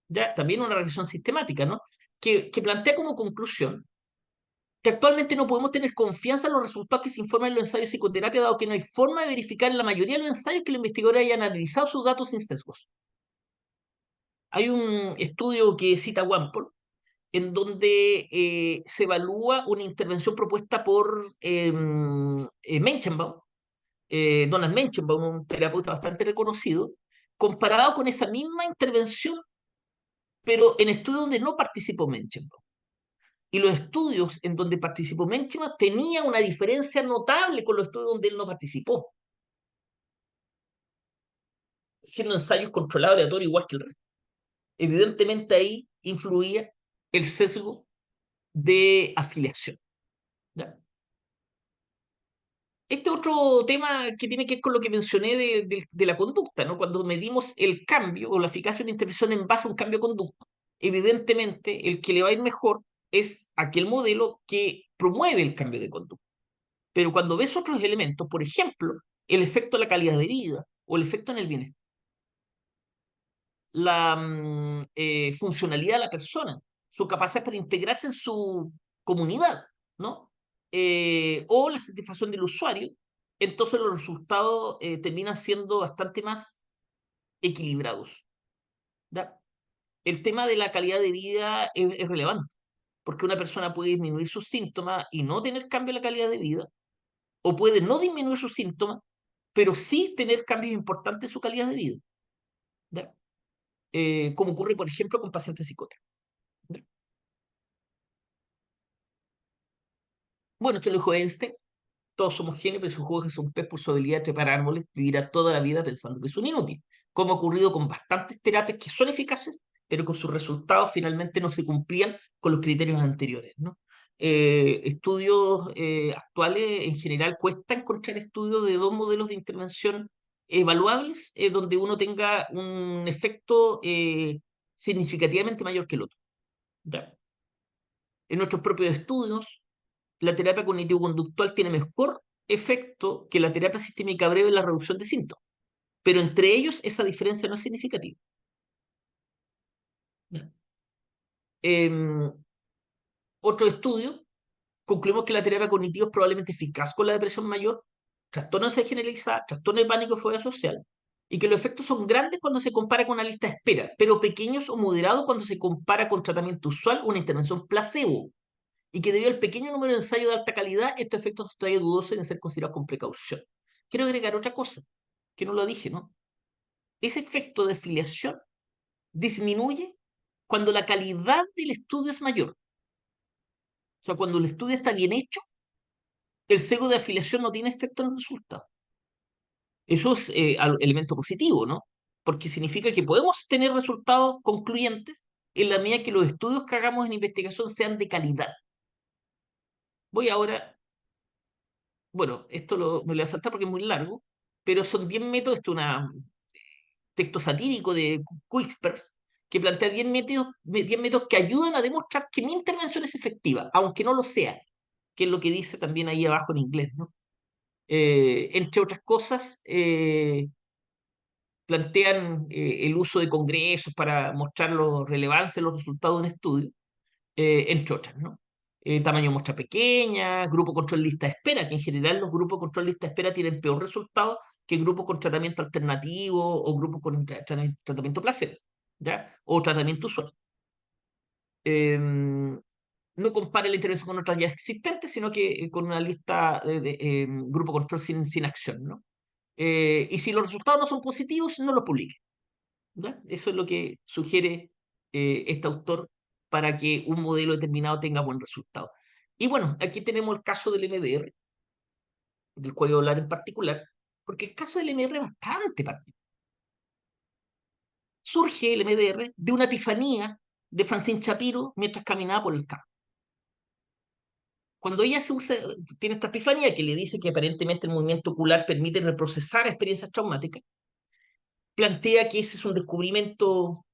ya también una revisión sistemática, ¿no? Que plantea como conclusión que actualmente no podemos tener confianza en los resultados que se informan en los ensayos de psicoterapia, dado que no hay forma de verificar en la mayoría de los ensayos que los investigadores hayan analizado sus datos sin sesgos. Hay un estudio que cita Wampol, en donde se evalúa una intervención propuesta por Menchenbaum, Donald Menchenbaum, un terapeuta bastante reconocido, comparado con esa misma intervención, pero en estudios donde no participó Menchenbaum. Y los estudios en donde participó Menchenbaum tenían una diferencia notable con los estudios donde él no participó, siendo ensayos controlados aleatorios igual que el resto. Evidentemente ahí influía el sesgo de afiliación, ¿ya? Este otro tema que tiene que ver con lo que mencioné de la conducta, ¿no? Cuando medimos el cambio o la eficacia de una intervención en base a un cambio de conducta, evidentemente el que le va a ir mejor es aquel modelo que promueve el cambio de conducta. Pero cuando ves otros elementos, por ejemplo, el efecto en la calidad de vida o el efecto en el bienestar, la funcionalidad de la persona, su capacidad para integrarse en su comunidad, ¿no? O la satisfacción del usuario, entonces los resultados terminan siendo bastante más equilibrados, ¿ya? El tema de la calidad de vida es relevante, porque una persona puede disminuir sus síntomas y no tener cambio en la calidad de vida, o puede no disminuir sus síntomas, pero sí tener cambios importantes en su calidad de vida, ¿ya? Como ocurre, por ejemplo, con pacientes psicóticos, ¿ya? Bueno, esto lo dijo Einstein: todos somos genios, pero si juzgas a un pez por su habilidad de trepar árboles, vivirá toda la vida pensando que es un inútil. Como ha ocurrido con bastantes terapias que son eficaces, pero con sus resultados finalmente no se cumplían con los criterios anteriores, ¿no? Estudios actuales, en general, cuesta encontrar estudios de dos modelos de intervención evaluables donde uno tenga un efecto significativamente mayor que el otro, ¿ya? En nuestros propios estudios, la terapia cognitivo-conductual tiene mejor efecto que la terapia sistémica breve en la reducción de síntomas, pero entre ellos esa diferencia no es significativa. Otro estudio, concluimos que la terapia cognitiva es probablemente eficaz con la depresión mayor, trastorno de ansiedad generalizada, trastorno de pánico y fobia social, y que los efectos son grandes cuando se compara con una lista de espera, pero pequeños o moderados cuando se compara con tratamiento usual o una intervención placebo, y que debido al pequeño número de ensayos de alta calidad, estos efectos son todavía dudosos y deben ser considerados con precaución. Quiero agregar otra cosa, que no lo dije, ¿no? Ese efecto de afiliación disminuye cuando la calidad del estudio es mayor. O sea, cuando el estudio está bien hecho, el sesgo de afiliación no tiene efecto en el resultado. Eso es elemento positivo, ¿no? Porque significa que podemos tener resultados concluyentes en la medida que los estudios que hagamos en investigación sean de calidad. Voy ahora, bueno, esto me lo voy a saltar porque es muy largo, pero son 10 métodos, esto es un texto satírico de Quispers, que plantea 10 métodos que ayudan a demostrar que mi intervención es efectiva, aunque no lo sea, que es lo que dice también ahí abajo en inglés, ¿no? Entre otras cosas, plantean el uso de congresos para mostrar la relevancia de los resultados de un estudio, entre otras, ¿no? Tamaño de muestra pequeña, grupo control lista de espera, que en general los grupos control lista de espera tienen peor resultado que grupos con tratamiento alternativo o grupos con tratamiento placebo, ¿ya? O tratamiento usual. No compare la intervención con otras ya existentes, sino que con una lista de grupo control sin acción, ¿no? Y si los resultados no son positivos, no los publique, ¿ya? Eso es lo que sugiere este autor para que un modelo determinado tenga buen resultado. Y bueno, aquí tenemos el caso del MDR, del cual voy a hablar en particular, porque el caso del MDR es bastante particular. Surge el MDR de una epifanía de Francine Shapiro mientras caminaba por el campo. Cuando ella tiene esta epifanía que le dice que aparentemente el movimiento ocular permite reprocesar experiencias traumáticas, plantea que ese es un descubrimiento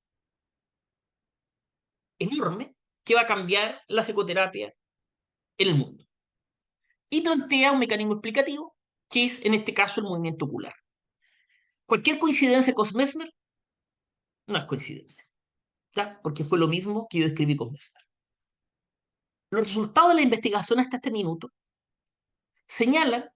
enorme que va a cambiar la psicoterapia en el mundo. Y plantea un mecanismo explicativo que es, en este caso, el movimiento ocular. Cualquier coincidencia con Mesmer no es coincidencia, ¿ya? Porque fue lo mismo que yo describí con Mesmer. Los resultados de la investigación hasta este minuto señalan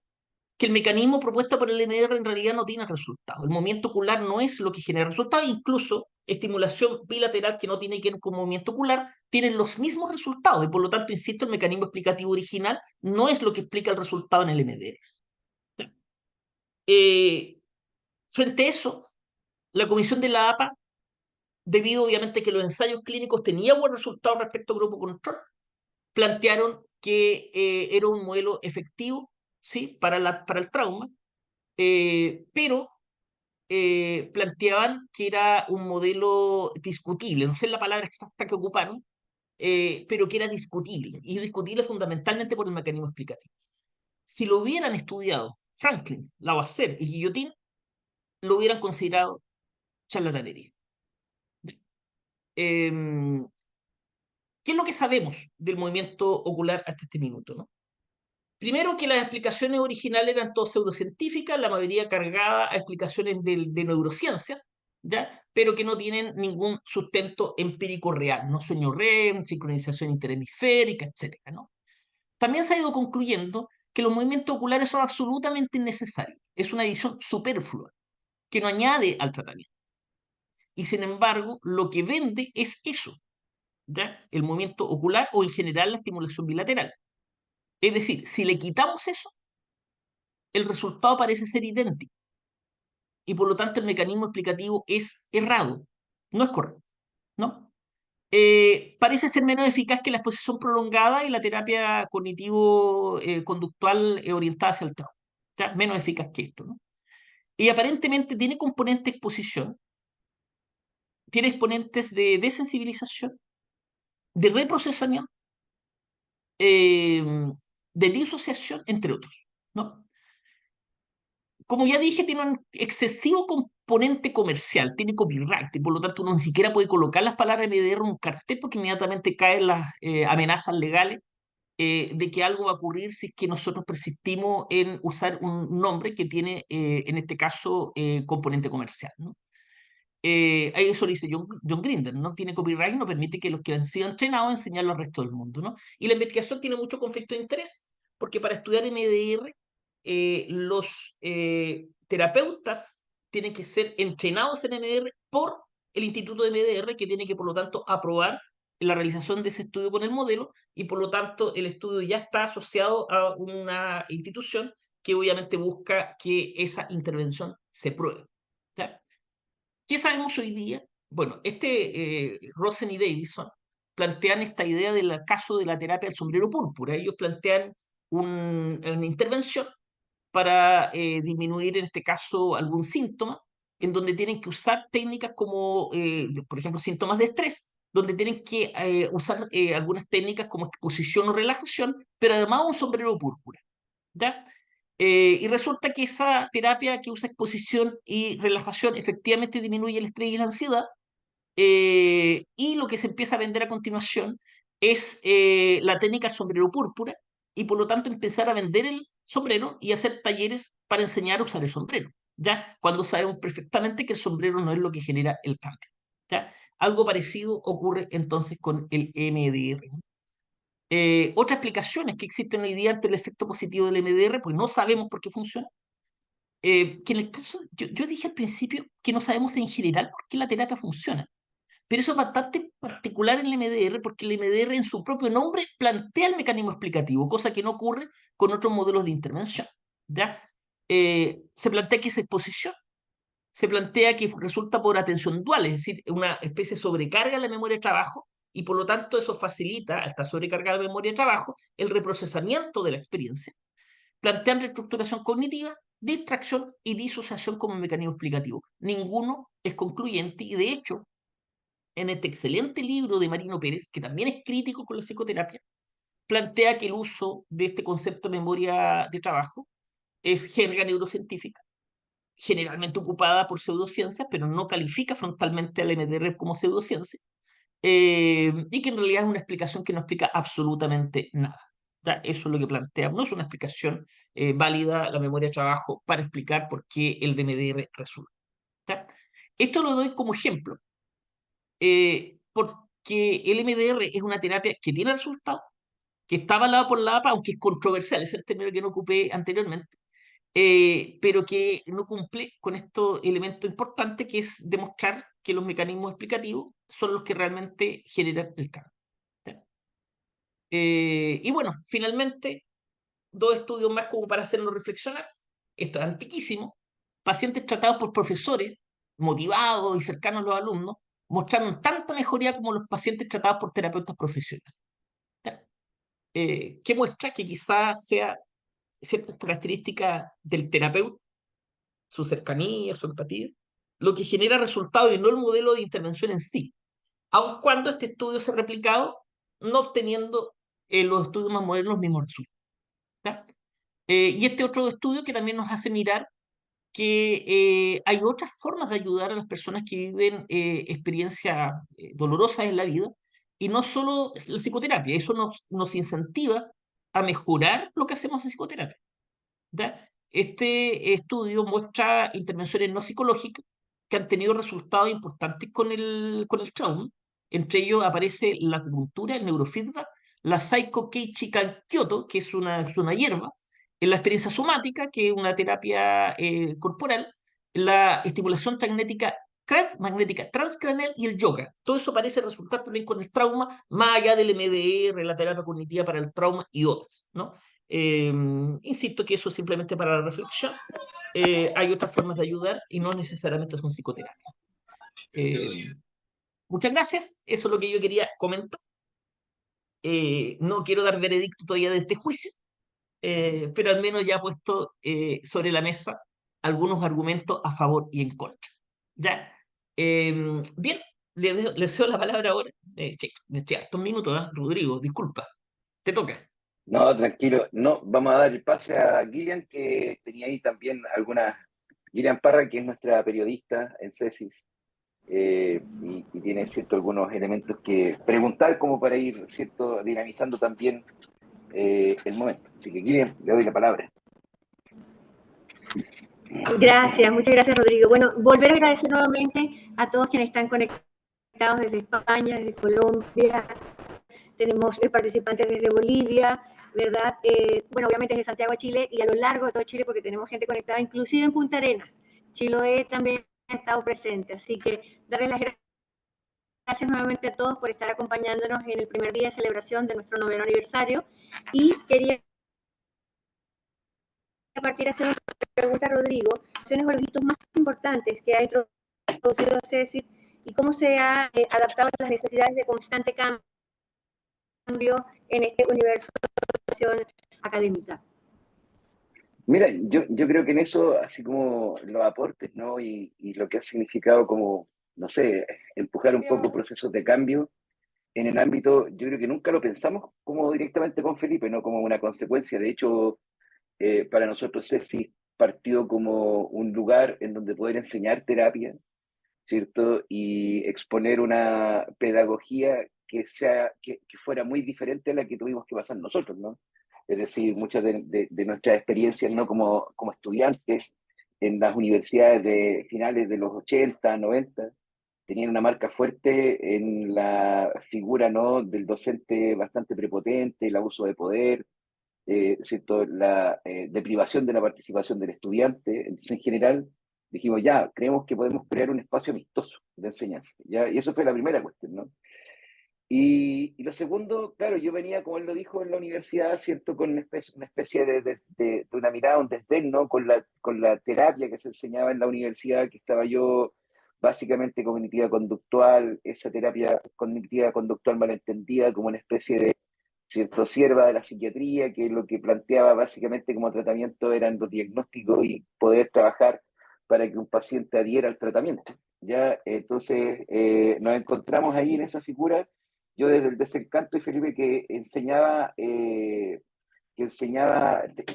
que el mecanismo propuesto por el MDR en realidad no tiene resultado. El movimiento ocular no es lo que genera resultados, incluso estimulación bilateral que no tiene que ver con movimiento ocular, tienen los mismos resultados y por lo tanto, insisto, el mecanismo explicativo original no es lo que explica el resultado en el MDR. Frente a eso, la comisión de la APA, debido obviamente a que los ensayos clínicos tenían buenos resultados respecto al grupo control, plantearon que era un modelo efectivo, ¿sí? para el trauma, pero planteaban que era un modelo discutible, no sé la palabra exacta que ocuparon, pero que era discutible, y discutible fundamentalmente por el mecanismo explicativo. Si lo hubieran estudiado Franklin, Lavoisier y Guillotin, lo hubieran considerado charlatanería. ¿Qué es lo que sabemos del movimiento ocular hasta este minuto, ¿no? Primero, que las explicaciones originales eran todas pseudocientíficas, la mayoría cargada a explicaciones de neurociencias, ¿ya? Pero que no tienen ningún sustento empírico real, no sueño REM, sincronización interhemisférica, etcétera, ¿no? También se ha ido concluyendo que los movimientos oculares son absolutamente innecesarios, es una edición superflua, que no añade al tratamiento. Y sin embargo, lo que vende es eso, ¿ya? El movimiento ocular o en general la estimulación bilateral. Es decir, si le quitamos eso, el resultado parece ser idéntico y por lo tanto el mecanismo explicativo es errado, no es correcto, ¿no? Parece ser menos eficaz que la exposición prolongada y la terapia cognitivo-conductual orientada hacia el trauma, ¿ya? Menos eficaz que esto, ¿no? Y aparentemente tiene componente de exposición, tiene exponentes de desensibilización, de reprocesamiento, de disociación, entre otros, ¿no? Como ya dije, tiene un excesivo componente comercial, tiene copyright, y por lo tanto uno ni siquiera puede colocar las palabras MDR en un cartel porque inmediatamente caen las amenazas legales de que algo va a ocurrir si es que nosotros persistimos en usar un nombre que tiene, en este caso, componente comercial, ¿no? Eso lo dice John Grinder, no tiene copyright, no permite que los que han sido entrenados enseñarlo al resto del mundo, ¿no? Y la investigación tiene mucho conflicto de interés, porque para estudiar MDR, los terapeutas tienen que ser entrenados en MDR por el Instituto de MDR, que tiene que, por lo tanto, aprobar la realización de ese estudio con el modelo, y por lo tanto el estudio ya está asociado a una institución que obviamente busca que esa intervención se pruebe, ¿ya? ¿Qué sabemos hoy día? Bueno, Rosen y Davidson plantean esta idea del caso de la terapia del sombrero púrpura. Ellos plantean una intervención para disminuir, en este caso, algún síntoma, en donde tienen que usar técnicas como, por ejemplo, síntomas de estrés, donde tienen que usar algunas técnicas como exposición o relajación, pero además un sombrero púrpura, ¿ya? Y resulta que esa terapia que usa exposición y relajación efectivamente disminuye el estrés y la ansiedad. Y lo que se empieza a vender a continuación es la técnica del sombrero púrpura, y por lo tanto empezar a vender el sombrero y hacer talleres para enseñar a usar el sombrero, ¿ya? Cuando sabemos perfectamente que el sombrero no es lo que genera el cambio, ¿ya? Algo parecido ocurre entonces con el MDR. Otra explicación es que existen hoy día ante el efecto positivo del MDR, pues no sabemos por qué funciona. Que en el caso, yo dije al principio que no sabemos en general por qué la terapia funciona, pero eso es bastante particular en el MDR, porque el MDR en su propio nombre plantea el mecanismo explicativo, cosa que no ocurre con otros modelos de intervención, ¿ya? Se plantea que es exposición, se plantea que resulta por atención dual, es decir, una especie de sobrecarga en la memoria de trabajo, y por lo tanto eso facilita, al estar sobrecargada la memoria de trabajo, el reprocesamiento de la experiencia. Plantean reestructuración cognitiva, distracción y disociación como mecanismo explicativo. Ninguno es concluyente, y de hecho, en este excelente libro de Marino Pérez, que también es crítico con la psicoterapia, plantea que el uso de este concepto de memoria de trabajo es jerga neurocientífica, generalmente ocupada por pseudociencias, pero no califica frontalmente al MDR como pseudociencia, y que en realidad es una explicación que no explica absolutamente nada. ¿Ya? Eso es lo que plantea. No es una explicación válida la memoria de trabajo para explicar por qué el MDR resulta. ¿Ya? Esto lo doy como ejemplo, porque el MDR es una terapia que tiene resultados, que está avalada por la APA, aunque es controversial, ese es el término que no ocupé anteriormente, pero que no cumple con estos elementos importantes, que es demostrar que los mecanismos explicativos son los que realmente generan el cambio. ¿Ya? Y bueno, finalmente, dos estudios más como para hacernos reflexionar. Esto es antiquísimo. Pacientes tratados por profesores motivados y cercanos a los alumnos mostraron tanta mejoría como los pacientes tratados por terapeutas profesionales. ¿Ya? Que muestra que quizás sea ciertas características del terapeuta, su cercanía, su empatía, lo que genera resultados y no el modelo de intervención en sí, aun cuando este estudio se ha replicado, no obteniendo los estudios más modernos los mismos resultados. ¿Ya? Y este otro estudio que también nos hace mirar que hay otras formas de ayudar a las personas que viven experiencias dolorosas en la vida, y no solo la psicoterapia. Eso nos incentiva a mejorar lo que hacemos en psicoterapia. ¿Ya? Este estudio muestra intervenciones no psicológicas que han tenido resultados importantes con el trauma. Entre ellos aparece la acupuntura, el neurofeedback, la Psycho-Keichi Kyoto, que es una hierba, en la experiencia somática, que es una terapia corporal, la estimulación magnética transcraneal y el yoga. Todo eso parece resultar también con el trauma, más allá del MDR, la terapia cognitiva para el trauma y otras, ¿no? Insisto que eso es simplemente para la reflexión. Hay otras formas de ayudar y no necesariamente son psicoterapia. Muchas gracias. Eso es lo que yo quería comentar. No quiero dar veredicto todavía de este juicio, pero al menos ya he puesto sobre la mesa algunos argumentos a favor y en contra. ¿Ya? Bien, le cedo la palabra ahora. Estos minutos, ¿eh? Rodrigo, disculpa. Te toca. No, tranquilo. No, vamos a dar el pase a Gillian, que tenía ahí también algunas. Gillian Parra, que es nuestra periodista en CESIS, y tiene cierto algunos elementos que preguntar como para ir cierto dinamizando también el momento. Así que Gillian, le doy la palabra. Gracias, muchas gracias, Rodrigo. Bueno, volver a agradecer nuevamente a todos quienes están conectados desde España, desde Colombia. Tenemos participantes desde Bolivia, ¿verdad? Bueno, obviamente desde Santiago de Chile y a lo largo de todo Chile, porque tenemos gente conectada, inclusive en Punta Arenas. Chiloé también ha estado presente, así que darles las gracias nuevamente a todos por estar acompañándonos en el primer día de celebración de nuestro 9º aniversario. Y quería partir a hacer una pregunta a Rodrigo, ¿cuáles son los hitos más importantes que ha introducido CESIS y cómo se ha adaptado a las necesidades de constante cambio en este universo de educación académica? Mira, yo creo que en eso, así como los aportes, ¿no? Y lo que ha significado como, no sé, empujar un poco procesos de cambio en el ámbito, yo creo que nunca lo pensamos como directamente con Felipe, ¿no? Como una consecuencia. De hecho, para nosotros CESIS partió como un lugar en donde poder enseñar terapia, ¿cierto? Y exponer una pedagogía que fuera muy diferente a la que tuvimos que pasar nosotros, ¿no? Es decir, muchas de nuestras experiencias, ¿no? Como estudiantes en las universidades de finales de los 80, 90, tenían una marca fuerte en la figura, ¿no? Del docente bastante prepotente, el abuso de poder, ¿cierto? La deprivación de la participación del estudiante. Entonces, en general, dijimos, ya, creemos que podemos crear un espacio amistoso de enseñanza, ¿ya? Y eso fue la primera cuestión, ¿no? Y lo segundo, claro, yo venía, como él lo dijo, en la universidad, ¿cierto? Con una especie de una mirada, un desdén, ¿no? Con la terapia que se enseñaba en la universidad, que estaba yo básicamente cognitiva conductual, esa terapia cognitiva conductual malentendida como una especie de, ¿cierto? Sierva de la psiquiatría, que lo que planteaba básicamente como tratamiento eran los diagnósticos y poder trabajar para que un paciente adhiera al tratamiento. ¿Ya? Entonces nos encontramos ahí en esa figura, yo desde el desencanto y Felipe que enseñaba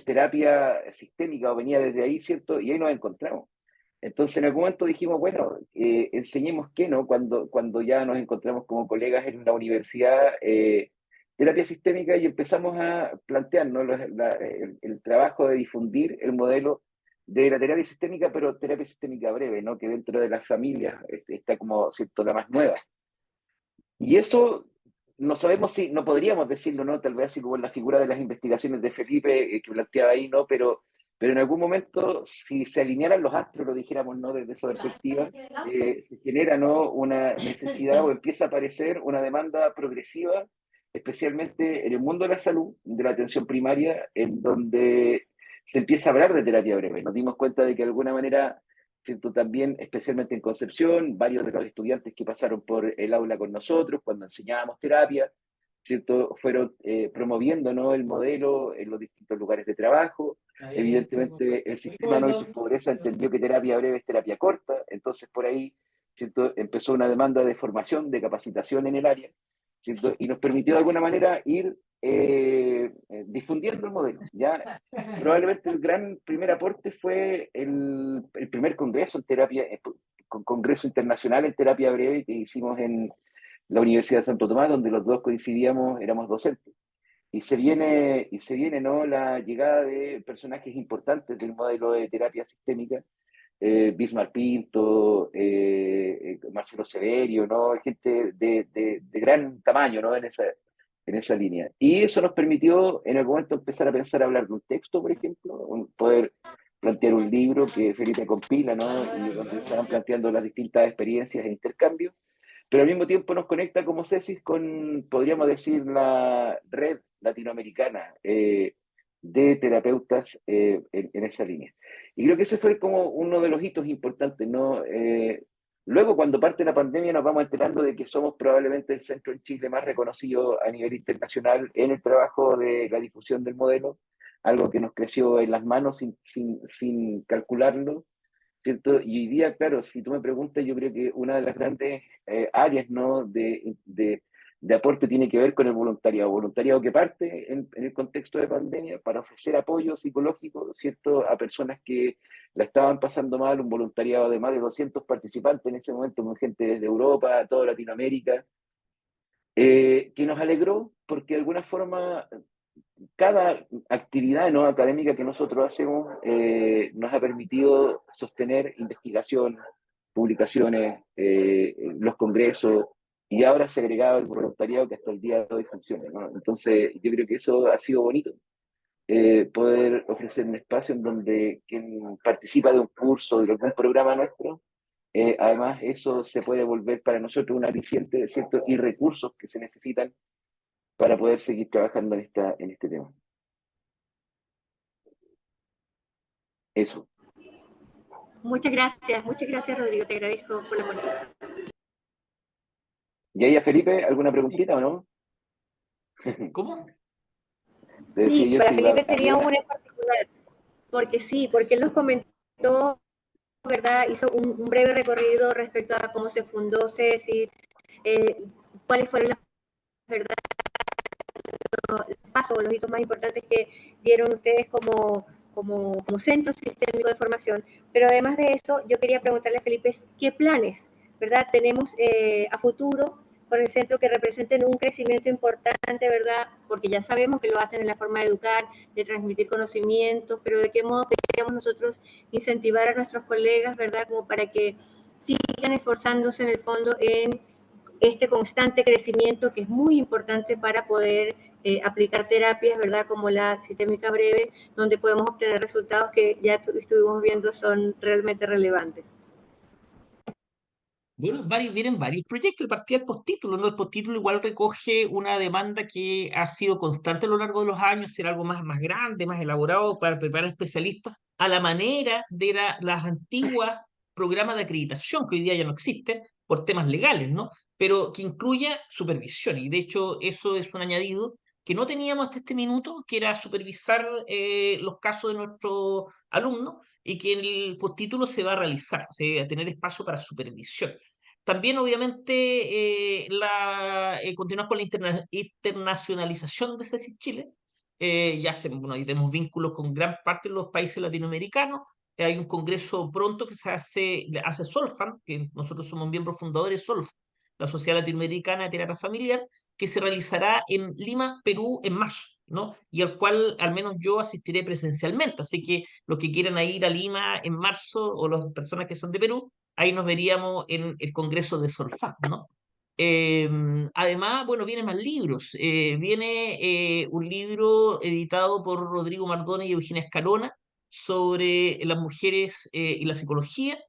terapia sistémica o venía desde ahí, ¿cierto? Y ahí nos encontramos. Entonces en algún momento dijimos, bueno, enseñemos qué, ¿no? Cuando ya nos encontramos como colegas en la universidad, terapia sistémica y empezamos a plantear, ¿no? El trabajo de difundir el modelo de la terapia sistémica, pero terapia sistémica breve, ¿no? Que dentro de las familias está como, ¿cierto? La más nueva. Y eso no sabemos si, no podríamos decirlo, ¿no? Tal vez así como en la figura de las investigaciones de Felipe que planteaba ahí, ¿no? Pero en algún momento, si se alinearan los astros, lo dijéramos, ¿no? Desde esa perspectiva, se genera, ¿no? Una necesidad o empieza a aparecer una demanda progresiva, especialmente en el mundo de la salud, de la atención primaria, en donde se empieza a hablar de terapia breve. Nos dimos cuenta de que de alguna manera, ¿cierto? También, especialmente en Concepción, varios de los estudiantes que pasaron por el aula con nosotros cuando enseñábamos terapia, ¿cierto? Fueron promoviendo, ¿no? El modelo en los distintos lugares de trabajo. Evidentemente, el sistema, ¿no? Y su pobreza entendió que terapia breve es terapia corta, entonces por ahí, ¿cierto? Empezó una demanda de formación, de capacitación en el área, ¿cierto? Y nos permitió de alguna manera ir difundiendo el modelo. Ya probablemente el gran primer aporte fue el primer congreso en terapia, congreso internacional en terapia breve que hicimos en la Universidad de Santo Tomás, donde los dos coincidíamos, éramos docentes. Y se viene, ¿no? La llegada de personajes importantes del modelo de terapia sistémica, Bismarck Pinto, Marcelo Severio, ¿no? Gente de gran tamaño, ¿no? En esa línea. Y eso nos permitió en algún momento empezar a pensar a hablar de un texto, por ejemplo, poder plantear un libro que Felipe compila, ¿no? Y donde se van planteando las distintas experiencias e intercambios, pero al mismo tiempo nos conecta como CESIS con, podríamos decir, la red latinoamericana de terapeutas en esa línea. Y creo que ese fue como uno de los hitos importantes, ¿no? Luego, cuando parte la pandemia, nos vamos enterando de que somos probablemente el centro en Chile más reconocido a nivel internacional en el trabajo de la difusión del modelo, algo que nos creció en las manos sin calcularlo, ¿cierto? Y hoy día, claro, si tú me preguntas, yo creo que una de las grandes áreas, ¿no? de aporte tiene que ver con el voluntariado que parte en el contexto de pandemia para ofrecer apoyo psicológico, ¿cierto? A personas que la estaban pasando mal, un voluntariado de más de 200 participantes en ese momento, con gente desde Europa, toda Latinoamérica, que nos alegró porque de alguna forma cada actividad, ¿no? Académica que nosotros hacemos nos ha permitido sostener investigación, publicaciones, los congresos, y ahora se ha agregado el voluntariado que hasta el día de hoy funciona, ¿no? Entonces, yo creo que eso ha sido bonito, poder ofrecer un espacio en donde quien participa de un curso, de algún programa nuestro, además eso se puede volver para nosotros un aliciente, ¿cierto? Y recursos que se necesitan para poder seguir trabajando en este tema. Eso. Muchas gracias Rodrigo, te agradezco por la ponencia. ¿Y ahí a Felipe alguna preguntita o no? ¿Cómo? Sí, yo para sí, Felipe tenía una en particular, porque él nos comentó, ¿verdad? Hizo un breve recorrido respecto a cómo se fundó CESIS, cuáles fueron las, ¿verdad? Los pasos o los hitos más importantes que dieron ustedes como como centro sistémico de formación. Pero además de eso, yo quería preguntarle a Felipe, ¿qué planes, verdad, tenemos a futuro con el centro que representen un crecimiento importante, verdad? Porque ya sabemos que lo hacen en la forma de educar, de transmitir conocimientos, pero ¿de qué modo queríamos nosotros incentivar a nuestros colegas, verdad? Como para que sigan esforzándose en el fondo en este constante crecimiento que es muy importante para poder aplicar terapias, ¿verdad? Como la sistémica breve, donde podemos obtener resultados que ya estuvimos viendo son realmente relevantes. Bueno, vienen varios proyectos. Partía el postítulo, ¿no? El postítulo igual recoge una demanda que ha sido constante a lo largo de los años, ser algo más grande, más elaborado para preparar especialistas a la manera de las antiguas programas de acreditación, que hoy día ya no existen por temas legales, ¿no? Pero que incluya supervisión. Y de hecho, eso es un añadido que no teníamos hasta este minuto, que era supervisar los casos de nuestros alumnos y que en el postítulo se va a realizar, se va a tener espacio para supervisión. También, obviamente, continuar con la internacionalización de CECI Chile. Bueno, ahí tenemos vínculos con gran parte de los países latinoamericanos. Hay un congreso pronto que hace Solfan, que nosotros somos miembros fundadores de Solfan, la Sociedad Latinoamericana de Terapia Familiar, que se realizará en Lima, Perú, en marzo, ¿no? Y al cual al menos yo asistiré presencialmente. Así que los que quieran ir a Lima en marzo o las personas que son de Perú, ahí nos veríamos en el Congreso de Solfat, ¿no? Eh, Además, bueno, vienen más libros. Viene un libro editado por Rodrigo Mardone y Eugenia Escalona sobre las mujeres y la psicología,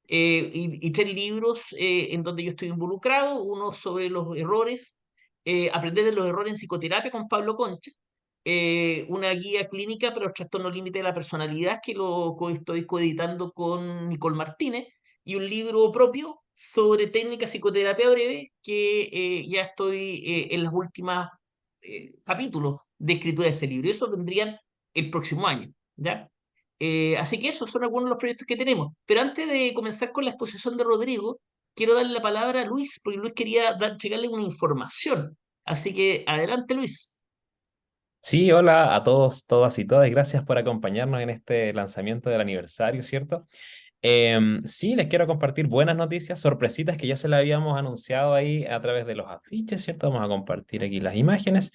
y tres libros en donde yo estoy involucrado, uno sobre los errores, aprender de los errores en psicoterapia con Pablo Concha, una guía clínica para los trastornos límite de la personalidad que estoy coeditando con Nicole Martínez, y un libro propio sobre técnica psicoterapia breve que ya estoy en los últimos capítulos de escritura de ese libro. Y eso vendrían el próximo año, ¿ya? Así que esos son algunos de los proyectos que tenemos. Pero antes de comenzar con la exposición de Rodrigo, quiero darle la palabra a Luis, porque Luis quería entregarle una información. Así que adelante, Luis. Sí, hola a todos, todas y todas. Gracias por acompañarnos en este lanzamiento del aniversario, ¿cierto? Sí, les quiero compartir buenas noticias, sorpresitas que ya se las habíamos anunciado ahí a través de los afiches, ¿cierto? Vamos a compartir aquí las imágenes.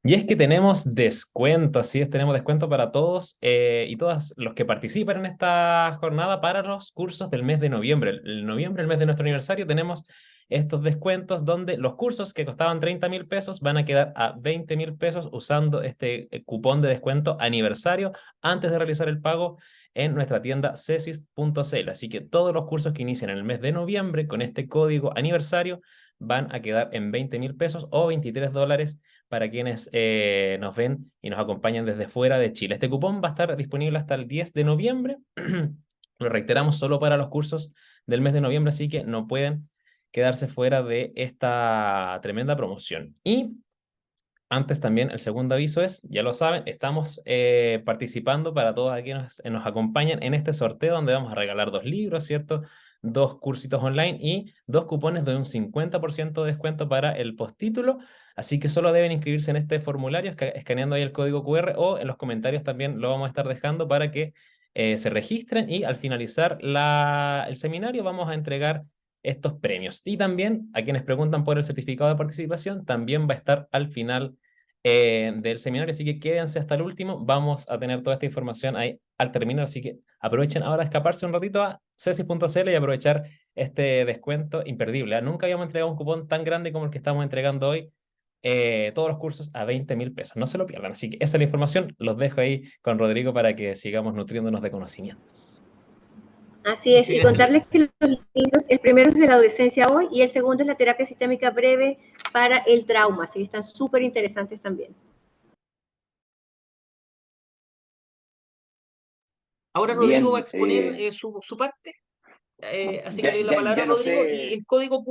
Y es que tenemos descuento, así es, tenemos descuento para todos y todas los que participan en esta jornada para los cursos del mes de noviembre. El noviembre, el mes de nuestro aniversario, tenemos estos descuentos donde los cursos que costaban 30.000 pesos van a quedar a 20.000 pesos usando este cupón de descuento aniversario antes de realizar el pago en nuestra tienda cesis.cl. Así que todos los cursos que inician en el mes de noviembre con este código aniversario van a quedar en 20.000 pesos o $23 para quienes nos ven y nos acompañan desde fuera de Chile. Este cupón va a estar disponible hasta el 10 de noviembre. Lo reiteramos solo para los cursos del mes de noviembre, así que no pueden quedarse fuera de esta tremenda promoción. Y antes también el segundo aviso es, ya lo saben, estamos participando para todos aquellos que nos acompañan en este sorteo donde vamos a regalar 2 libros, ¿cierto? 2 cursitos online y 2 cupones de un 50% de descuento para el postítulo. Así que solo deben inscribirse en este formulario escaneando ahí el código QR o en los comentarios también lo vamos a estar dejando para que se registren y al finalizar el seminario vamos a entregar estos premios. Y también a quienes preguntan por el certificado de participación, también va a estar al final del seminario, así que quédense hasta el último. Vamos a tener toda esta información ahí al terminar, así que aprovechen ahora de escaparse un ratito a cesis.cl y aprovechar este descuento imperdible. Nunca habíamos entregado un cupón tan grande como el que estamos entregando hoy. Todos los cursos a 20.000 pesos. No se lo pierdan. Así que esa es la información. Los dejo ahí con Rodrigo para que sigamos nutriéndonos de conocimientos. Así es, Muchas y gracias, contarles Luis. que los libros, el primero es de la adolescencia hoy y el segundo es la terapia sistémica breve para el trauma, así que están súper interesantes también. Ahora Rodrigo va a Bien, exponer su parte, así que le doy la palabra ya a no Rodrigo, y sé. el código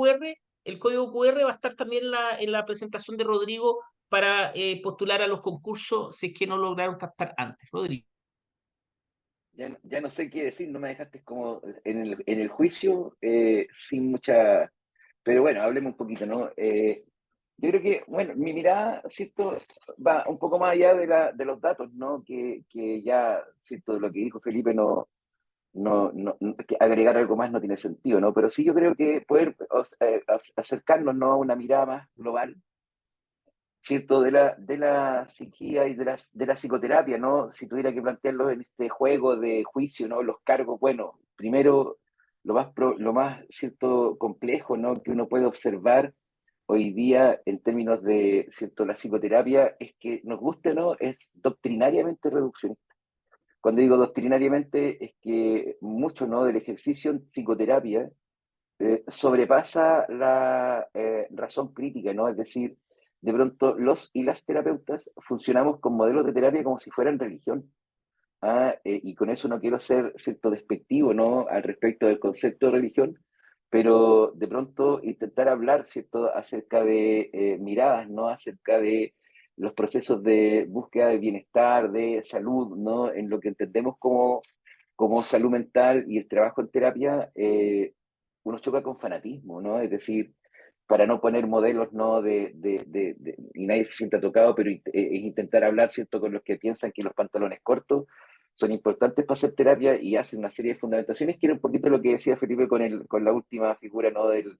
QR va a estar también en la presentación de Rodrigo para postular a los concursos si es que no lograron captar antes. Rodrigo. Ya no sé qué decir, no me dejaste como en el juicio sin mucha. Pero bueno, hablemos un poquito, ¿no? Yo creo que, bueno, mi mirada, ¿cierto? Va un poco más allá de los datos, ¿no? Que ya, ¿cierto? Lo que dijo Felipe que agregar algo más no tiene sentido, ¿no? Pero sí yo creo que poder acercarnos, ¿no? A una mirada más global, ¿cierto? De la psiquía y de la psicoterapia, ¿no? Si tuviera que plantearlo en este juego de juicio, ¿no? Los cargos, bueno, primero, lo más, ¿cierto? Complejo, ¿no? Que uno puede observar hoy día en términos de, ¿cierto? La psicoterapia es que nos guste o no, es doctrinariamente reduccionista. Cuando digo doctrinariamente es que mucho, ¿no? Del ejercicio en psicoterapia sobrepasa la razón crítica, ¿no? Es decir, de pronto los y las terapeutas funcionamos con modelos de terapia como si fueran religión. Y con eso no quiero ser, cierto, despectivo, ¿no? Al respecto del concepto de religión, pero de pronto intentar hablar, ¿cierto? Acerca de miradas, ¿no? Acerca de los procesos de búsqueda de bienestar, de salud, ¿no? En lo que entendemos como salud mental y el trabajo en terapia, uno choca con fanatismo, ¿no? Es decir, para no poner modelos, ¿no? Y nadie se sienta tocado, pero es intentar hablar, ¿cierto? Con los que piensan que los pantalones cortos son importantes para hacer terapia y hacen una serie de fundamentaciones, que era un poquito lo que decía Felipe con la última figura, ¿no? Del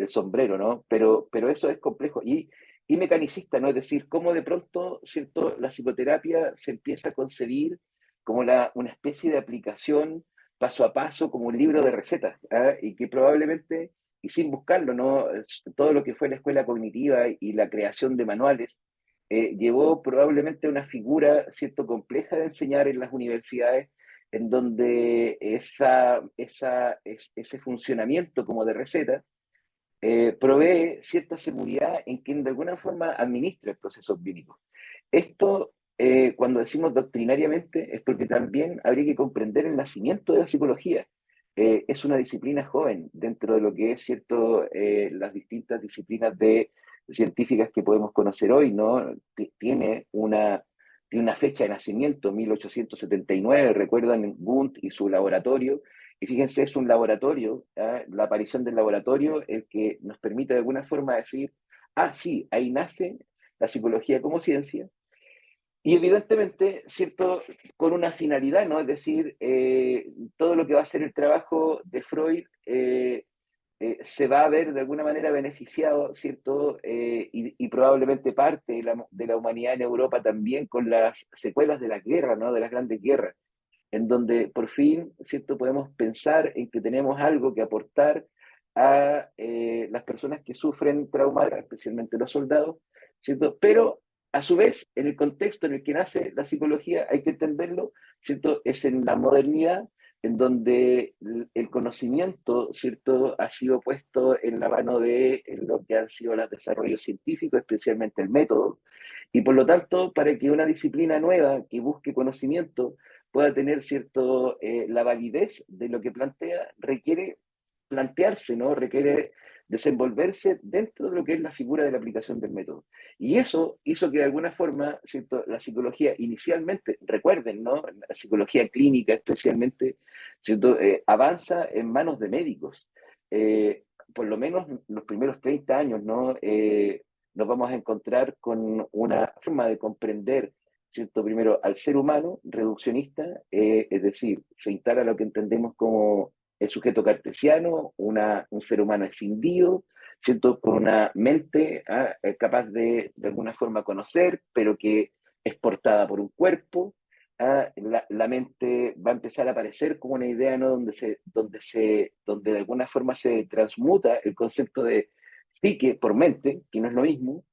sombrero, ¿no? Pero eso es complejo y mecanicista, ¿no? Es decir, cómo de pronto, ¿cierto? La psicoterapia se empieza a concebir como una especie de aplicación paso a paso, como un libro de recetas, y que probablemente, y sin buscarlo, ¿no? Todo lo que fue la escuela cognitiva y la creación de manuales, llevó probablemente a una figura, ¿cierto?, compleja de enseñar en las universidades, en donde ese funcionamiento como de receta provee cierta seguridad en quien de alguna forma administra el proceso clínico. Esto, cuando decimos doctrinariamente, es porque también habría que comprender el nacimiento de la psicología. Es una disciplina joven dentro de lo que es cierto las distintas disciplinas científicas que podemos conocer hoy, ¿no? Tiene una fecha de nacimiento, 1879, recuerdan Wundt y su laboratorio, y fíjense, es un laboratorio, la aparición del laboratorio, el que nos permite de alguna forma decir, sí, ahí nace la psicología como ciencia, y evidentemente, ¿cierto?, con una finalidad, ¿no? Es decir, todo lo que va a ser el trabajo de Freud se va a ver de alguna manera beneficiado, ¿cierto? Y probablemente parte de la humanidad en Europa también con las secuelas de la guerra, ¿no? De las grandes guerras en donde por fin, ¿cierto?, podemos pensar en que tenemos algo que aportar a las personas que sufren traumas, especialmente los soldados, ¿cierto? Pero a su vez, en el contexto en el que nace la psicología, hay que entenderlo, ¿cierto? Es en la modernidad en donde el conocimiento, ¿cierto?, ha sido puesto en la mano de lo que han sido los desarrollos científicos, especialmente el método, y por lo tanto, para que una disciplina nueva que busque conocimiento pueda tener cierto, la validez de lo que plantea, requiere plantearse, ¿no? Requiere desenvolverse dentro de lo que es la figura de la aplicación del método. Y eso hizo que de alguna forma, ¿cierto?, la psicología inicialmente, recuerden, ¿no?, la psicología clínica especialmente, ¿cierto?, avanza en manos de médicos. Por lo menos los primeros 30 años, ¿no? Nos vamos a encontrar con una forma de comprender, ¿cierto? Primero, al ser humano reduccionista, es decir, se instala lo que entendemos como el sujeto cartesiano, un ser humano escindido, ¿cierto? Con una mente capaz de alguna forma conocer, pero que es portada por un cuerpo. La mente va a empezar a aparecer como una idea, ¿no? Donde de alguna forma se transmuta el concepto de psique por mente, que no es lo mismo,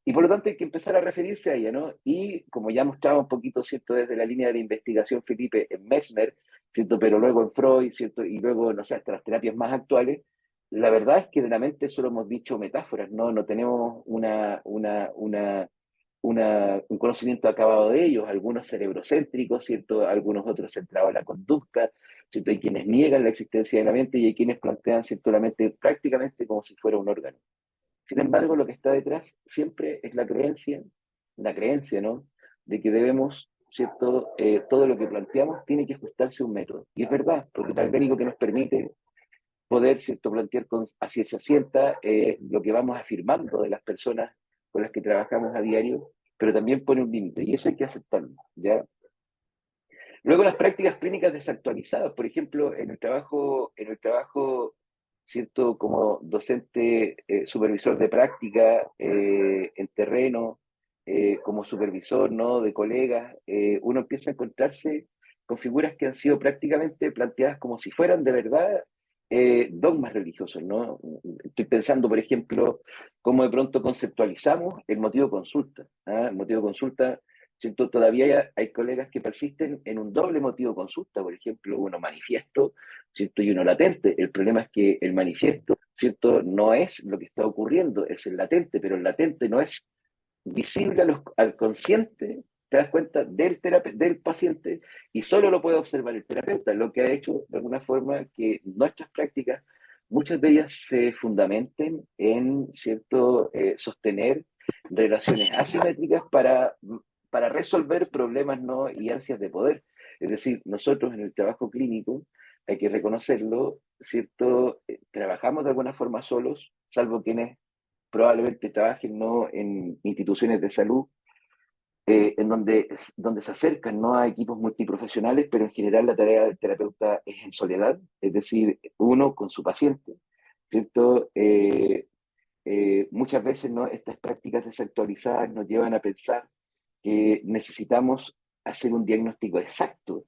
y por lo tanto hay que empezar a referirse a ella, ¿no? Y como ya mostraba un poquito, ¿cierto?, desde la línea de la investigación, Felipe, en Mesmer, ¿cierto?, pero luego en Freud, ¿cierto?, y luego, no sé, hasta las terapias más actuales, la verdad es que de la mente solo hemos dicho metáforas, ¿no? No tenemos un conocimiento acabado de ellos, algunos cerebrocéntricos, ¿cierto?, algunos otros centrados en la conducta, ¿cierto? Hay quienes niegan la existencia de la mente y hay quienes plantean, ¿cierto?, la mente prácticamente como si fuera un órgano. Sin embargo, lo que está detrás siempre es la creencia, ¿no? De que debemos, ¿cierto? Todo lo que planteamos tiene que ajustarse a un método. Y es verdad, porque es lo único que nos permite poder, ¿cierto?, plantear a ciencia cierta lo que vamos afirmando de las personas con las que trabajamos a diario, pero también pone un límite, y eso hay que aceptarlo, ¿ya? Luego las prácticas clínicas desactualizadas, por ejemplo, ¿cierto? Como docente, supervisor de práctica en terreno, como supervisor, ¿no?, de colegas, uno empieza a encontrarse con figuras que han sido prácticamente planteadas como si fueran de verdad dogmas religiosos, ¿no? Estoy pensando, por ejemplo, cómo de pronto conceptualizamos el motivo de consulta, ¿ah? El motivo de consulta, ¿cierto? Todavía hay colegas que persisten en un doble motivo de consulta, por ejemplo, uno manifiesto, ¿cierto? Y uno latente. El problema es que el manifiesto, ¿cierto?, no es lo que está ocurriendo, es el latente, pero el latente no es visible al consciente, te das cuenta, del paciente, y solo lo puede observar el terapeuta, lo que ha hecho de alguna forma que nuestras prácticas, muchas de ellas se fundamenten en, ¿cierto?, sostener relaciones asimétricas para resolver problemas, ¿no?, y ansias de poder. Es decir, nosotros en el trabajo clínico, hay que reconocerlo, ¿cierto? Trabajamos de alguna forma solos, salvo quienes probablemente trabajen, ¿no?, en instituciones de salud, en donde se acercan, ¿no?, a equipos multiprofesionales, pero en general la tarea del terapeuta es en soledad, es decir, uno con su paciente, ¿cierto? Muchas veces, ¿no?, estas prácticas desactualizadas nos llevan a pensar que necesitamos hacer un diagnóstico exacto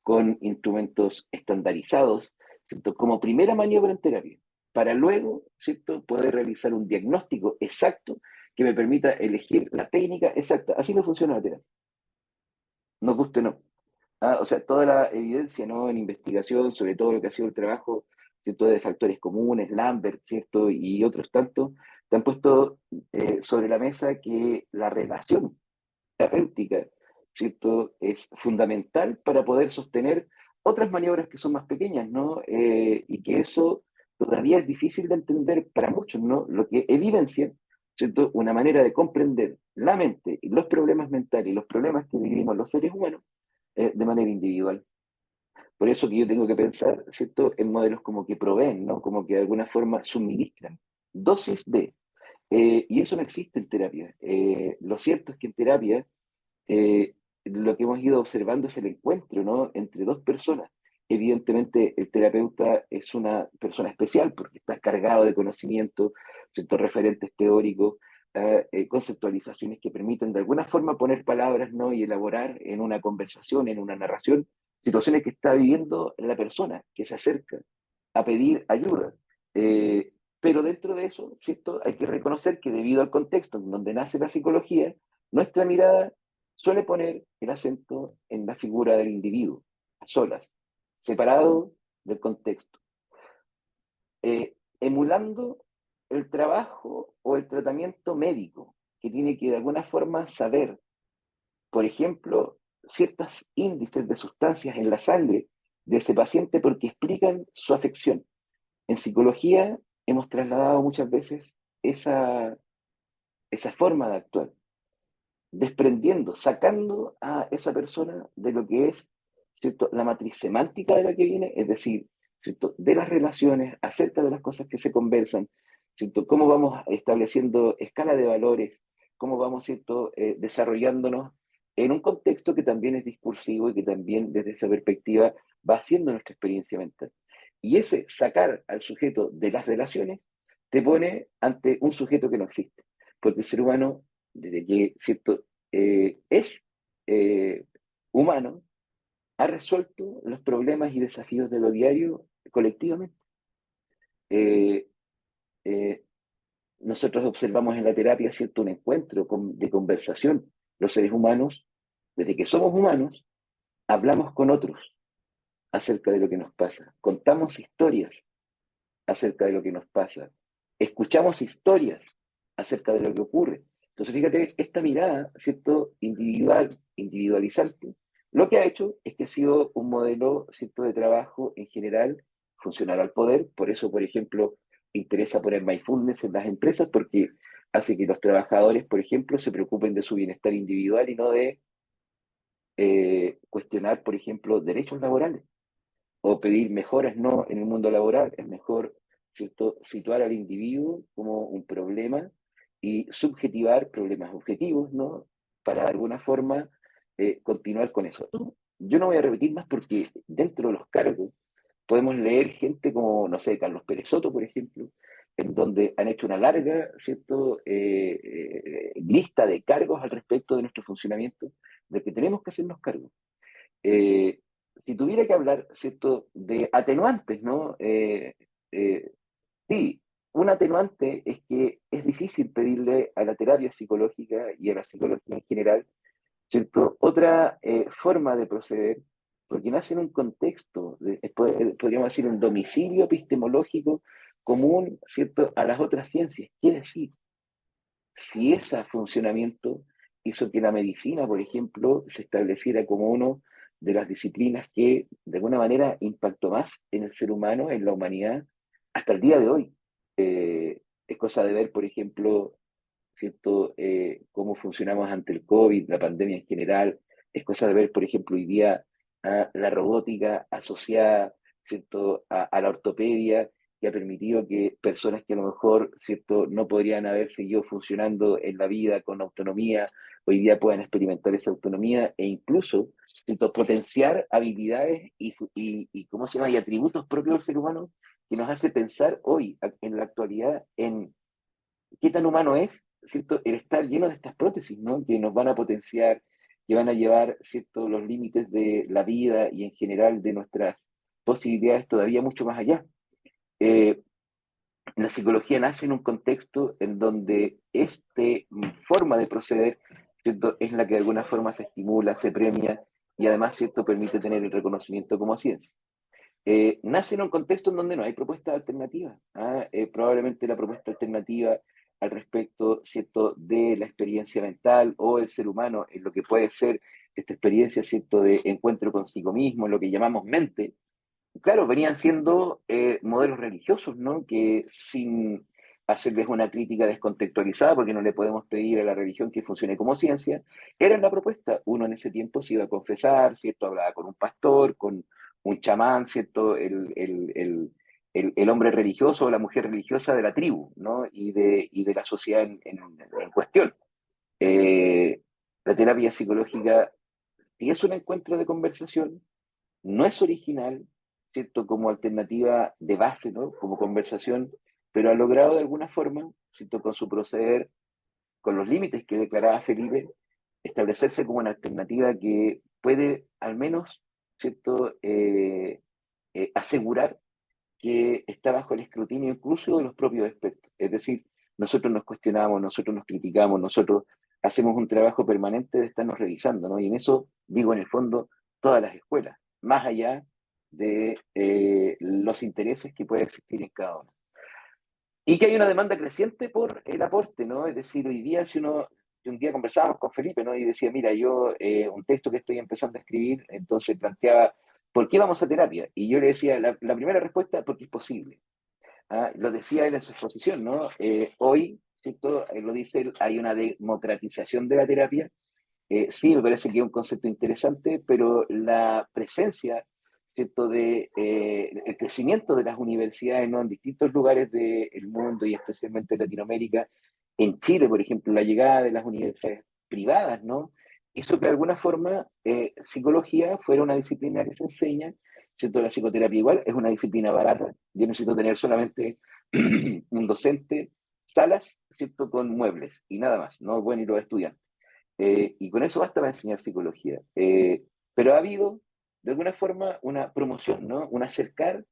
con instrumentos estandarizados, ¿cierto?, como primera maniobra en terapia, para luego, ¿cierto?, poder realizar un diagnóstico exacto que me permita elegir la técnica exacta. Así no funciona la terapia. Nos guste o no. O sea, toda la evidencia, ¿no?, en investigación sobre todo lo que ha sido el trabajo, ¿cierto?, de factores comunes, Lambert, ¿cierto?, y otros tantos, te han puesto sobre la mesa que la relación terapéutica, ¿cierto?, es fundamental para poder sostener otras maniobras que son más pequeñas, ¿no? Y que eso todavía es difícil de entender para muchos, ¿no? Lo que evidencia, ¿cierto?, una manera de comprender la mente y los problemas mentales y los problemas que vivimos los seres humanos de manera individual. Por eso que yo tengo que pensar, ¿cierto?, en modelos como que proveen, ¿no?, como que de alguna forma suministran dosis de, y eso no existe en terapia. Lo cierto es que en terapia lo que hemos ido observando es el encuentro, ¿no?, entre dos personas. Evidentemente, el terapeuta es una persona especial porque está cargado de conocimiento, ciertos referentes teóricos, conceptualizaciones que permiten de alguna forma poner palabras, ¿no?, y elaborar en una conversación, en una narración, situaciones que está viviendo la persona que se acerca a pedir ayuda. Pero dentro de eso, ¿cierto?, hay que reconocer que debido al contexto en donde nace la psicología, nuestra mirada suele poner el acento en la figura del individuo, a solas, separado del contexto, emulando el trabajo o el tratamiento médico, que tiene que de alguna forma saber, por ejemplo, ciertos índices de sustancias en la sangre de ese paciente porque explican su afección. En psicología hemos trasladado muchas veces esa forma de actuar, desprendiendo, sacando a esa persona de lo que es, ¿cierto?, la matriz semántica de la que viene, es decir, ¿cierto?, de las relaciones, acerca de las cosas que se conversan, ¿cierto?, cómo vamos estableciendo escala de valores, cómo vamos, ¿cierto?, desarrollándonos en un contexto que también es discursivo y que también desde esa perspectiva va haciendo nuestra experiencia mental. Y ese sacar al sujeto de las relaciones te pone ante un sujeto que no existe, porque el ser humano, desde que, ¿cierto?, es humano, ha resuelto los problemas y desafíos de lo diario colectivamente. Eh, eh, Nosotros observamos en la terapia, ¿cierto?, un encuentro de conversación. Los seres humanos, desde que somos humanos, hablamos con otros acerca de lo que nos pasa, contamos historias acerca de lo que nos pasa, escuchamos historias acerca de lo que ocurre. Entonces, fíjate, esta mirada, ¿cierto?, individualizante, lo que ha hecho es que ha sido un modelo, ¿cierto?, de trabajo en general funcional al poder. Por eso, por ejemplo, interesa poner mindfulness en las empresas porque hace que los trabajadores, por ejemplo, se preocupen de su bienestar individual y no de cuestionar, por ejemplo, derechos laborales o pedir mejoras no en el mundo laboral, es mejor, ¿cierto?, situar al individuo como un problema y subjetivar problemas objetivos, ¿no?, para de alguna forma continuar con eso. Yo no voy a repetir más porque dentro de los cargos podemos leer gente como, no sé, Carlos Pérez Soto, por ejemplo, en donde han hecho una larga, ¿cierto?, lista de cargos al respecto de nuestro funcionamiento, de que tenemos que hacernos cargo. Eh, si tuviera que hablar, ¿cierto?, de atenuantes, ¿no? Sí, un atenuante es que es difícil pedirle a la terapia psicológica y a la psicología en general, ¿cierto?, otra forma de proceder, porque nace en un contexto, podríamos decir, un domicilio epistemológico común, ¿cierto?, a las otras ciencias. Quiere decir, si ese funcionamiento hizo que la medicina, por ejemplo, se estableciera como una de las disciplinas que de alguna manera impactó más en el ser humano, en la humanidad, hasta el día de hoy. Es cosa de ver, por ejemplo, ¿cierto? Cómo funcionamos ante el COVID, la pandemia en general. Es cosa de ver, por ejemplo, hoy día la robótica asociada, ¿cierto?, a la ortopedia, que ha permitido que personas que a lo mejor, ¿cierto?, no podrían haber seguido funcionando en la vida con autonomía, hoy día puedan experimentar esa autonomía e incluso, ¿cierto?, potenciar habilidades ¿cómo se llama?, y atributos propios del ser humano que nos hace pensar hoy, en la actualidad, en qué tan humano es, ¿cierto?, el estar lleno de estas prótesis, ¿no?, que nos van a potenciar, que van a llevar, ¿cierto?, los límites de la vida y en general de nuestras posibilidades todavía mucho más allá. Eh, la psicología nace en un contexto en donde esta forma de proceder, ¿cierto?, es la que de alguna forma se estimula, se premia y además, ¿cierto?, permite tener el reconocimiento como ciencia. Nace en un contexto en donde no hay propuesta alternativa. Probablemente la propuesta alternativa al respecto, ¿cierto?, de la experiencia mental o el ser humano en lo que puede ser esta experiencia, ¿cierto?, de encuentro consigo mismo, lo que llamamos mente, claro, venían siendo modelos religiosos, ¿no?, que sin hacerles una crítica descontextualizada, porque no le podemos pedir a la religión que funcione como ciencia, eran la propuesta. Uno en ese tiempo se iba a confesar, ¿cierto?, hablaba con un pastor, con un chamán, ¿cierto?, el hombre religioso o la mujer religiosa de la tribu, ¿no?, y de la sociedad en cuestión. Eh, la terapia psicológica, si es un encuentro de conversación, no es original, ¿cierto?, como alternativa de base, ¿no?, como conversación, pero ha logrado de alguna forma, ¿cierto?, con su proceder, con los límites que declaraba Felipe, establecerse como una alternativa que puede al menos, ¿cierto?, asegurar que está bajo el escrutinio incluso de los propios expertos. Es decir, nosotros nos cuestionamos, nosotros nos criticamos, nosotros hacemos un trabajo permanente de estarnos revisando, ¿no? Y en eso, digo, en el fondo, todas las escuelas, más allá de los intereses que puede existir en cada una. Y que hay una demanda creciente por el aporte, ¿no? Es decir, hoy día, un día conversábamos con Felipe, ¿no?, y decía, mira, yo un texto que estoy empezando a escribir, entonces planteaba, ¿por qué vamos a terapia? Y yo le decía, la primera respuesta, porque es posible. Lo decía él en su exposición, ¿no? Hoy, ¿cierto?, lo dice él, hay una democratización de la terapia. Sí, me parece que es un concepto interesante, pero la presencia, ¿cierto?, el crecimiento de las universidades, ¿no?, en distintos lugares del mundo y especialmente en Latinoamérica, en Chile, por ejemplo, la llegada de las universidades privadas, ¿no?, hizo que de alguna forma psicología fuera una disciplina que se enseña, ¿cierto? La psicoterapia igual es una disciplina barata. Yo necesito tener solamente un docente, salas, ¿cierto?, con muebles y nada más, no pueden ir los estudiantes. Y con eso basta para enseñar psicología. Pero ha habido, de alguna forma, una promoción, ¿no?, un acercar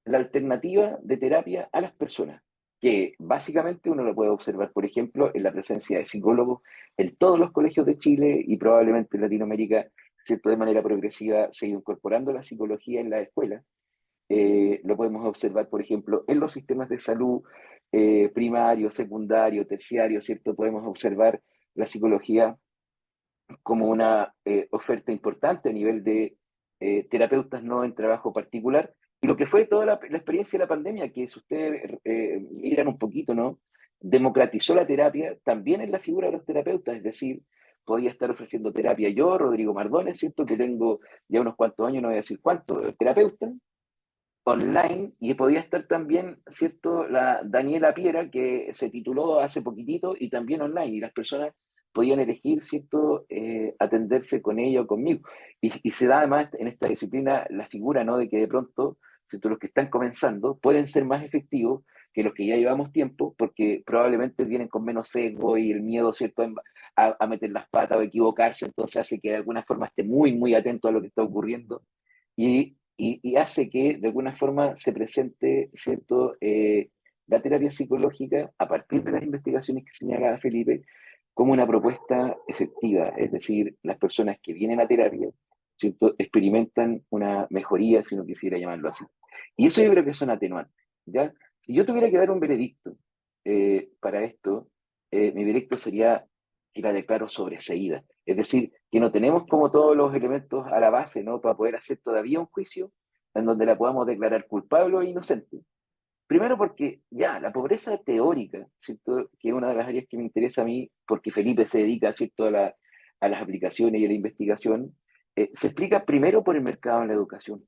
la alternativa de terapia a las personas, que básicamente uno lo puede observar, por ejemplo, en la presencia de psicólogos en todos los colegios de Chile y probablemente en Latinoamérica, ¿cierto?, de manera progresiva se ha ido incorporando la psicología en la escuela. Lo podemos observar, por ejemplo, en los sistemas de salud primario, secundario, terciario, ¿cierto? Podemos observar la psicología como una oferta importante a nivel de terapeutas no en trabajo particular. Y lo que fue toda la experiencia de la pandemia, que si ustedes miran un poquito, ¿no?, democratizó la terapia también en la figura de los terapeutas, es decir, podía estar ofreciendo terapia yo, Rodrigo Mardones, ¿cierto?, que tengo ya unos cuantos años, no voy a decir cuánto, terapeuta, online, y podía estar también, ¿cierto?, la Daniela Piera, que se tituló hace poquitito, y también online, y las personas podían elegir, ¿cierto?, atenderse con ella o conmigo. Y se da además en esta disciplina la figura, ¿no?, de que de pronto, ¿cierto?, los que están comenzando pueden ser más efectivos que los que ya llevamos tiempo, porque probablemente vienen con menos sesgo y el miedo, ¿cierto?, a meter las patas o equivocarse, entonces hace que de alguna forma esté muy, muy atento a lo que está ocurriendo, y hace que de alguna forma se presente, ¿cierto?, la terapia psicológica a partir de las investigaciones que señalaba Felipe como una propuesta efectiva, es decir, las personas que vienen a terapia, ¿cierto?, experimentan una mejoría, si no quisiera llamarlo así. Y eso yo creo que son atenuantes, ¿ya? Si yo tuviera que dar un veredicto para esto, mi veredicto sería que la declaro sobreseída. Es decir, que no tenemos como todos los elementos a la base, ¿no?, para poder hacer todavía un juicio en donde la podamos declarar culpable o inocente. Primero porque ya, la pobreza teórica, ¿cierto?, que es una de las áreas que me interesa a mí, porque Felipe se dedica, ¿cierto?, a las aplicaciones y a la investigación, se explica primero por el mercado en la educación.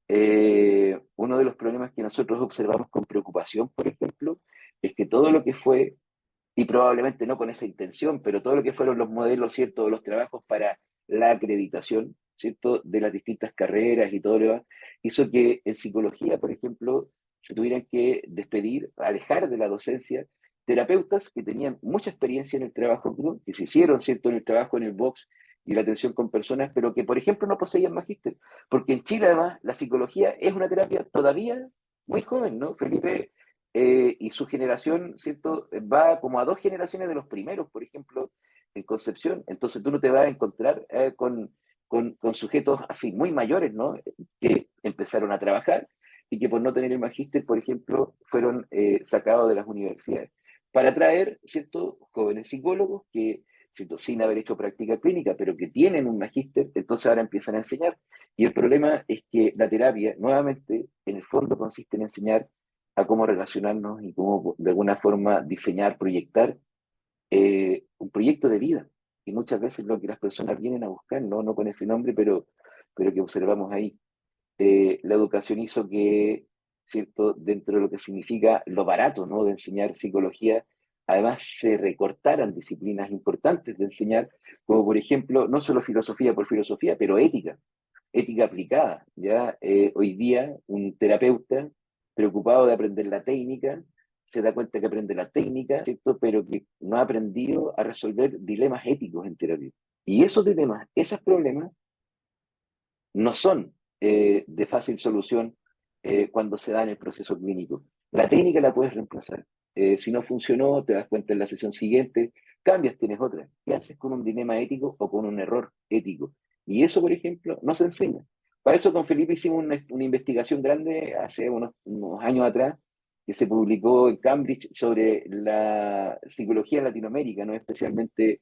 Uno de los problemas que nosotros observamos con preocupación, por ejemplo, es que todo lo que fue, y probablemente no con esa intención, pero todo lo que fueron los modelos, ¿cierto?, los trabajos para la acreditación, ¿cierto?, de las distintas carreras y todo lo demás, hizo que en psicología, por ejemplo, se tuvieran que despedir, alejar de la docencia, terapeutas que tenían mucha experiencia en el trabajo, ¿no?, que se hicieron, ¿cierto?, en el trabajo en el box y la atención con personas, pero que, por ejemplo, no poseían magíster. Porque en Chile, además, la psicología es una terapia todavía muy joven, ¿no? Felipe y su generación, ¿cierto?, va como a 2 generaciones de los primeros, por ejemplo, en Concepción. Entonces tú no te vas a encontrar con sujetos así muy mayores, ¿no?, que empezaron a trabajar y que por no tener el magíster, por ejemplo, fueron sacados de las universidades. Para traer, ¿cierto?, jóvenes psicólogos que, ¿cierto?, sin haber hecho práctica clínica, pero que tienen un magíster, entonces ahora empiezan a enseñar. Y el problema es que la terapia, nuevamente, en el fondo consiste en enseñar a cómo relacionarnos y cómo de alguna forma diseñar, proyectar un proyecto de vida. Y muchas veces lo que las personas vienen a buscar, no con ese nombre, pero que observamos ahí. La educación hizo que, ¿cierto?, dentro de lo que significa lo barato, ¿no?, de enseñar psicología, además se recortaran disciplinas importantes de enseñar, como por ejemplo, no solo filosofía por filosofía, pero ética aplicada. ¿Ya? Hoy día un terapeuta preocupado de aprender la técnica se da cuenta que aprende la técnica, ¿cierto?, pero que no ha aprendido a resolver dilemas éticos en terapia. Y esos dilemas, esos problemas, no son de fácil solución cuando se da en el proceso clínico. La técnica la puedes reemplazar. Si no funcionó, te das cuenta en la sesión siguiente, cambias, tienes otra. ¿Qué haces con un dilema ético o con un error ético? Y eso, por ejemplo, no se enseña. Para eso con Felipe hicimos una investigación grande hace unos años atrás, que se publicó en Cambridge sobre la psicología en Latinoamérica, ¿no? Especialmente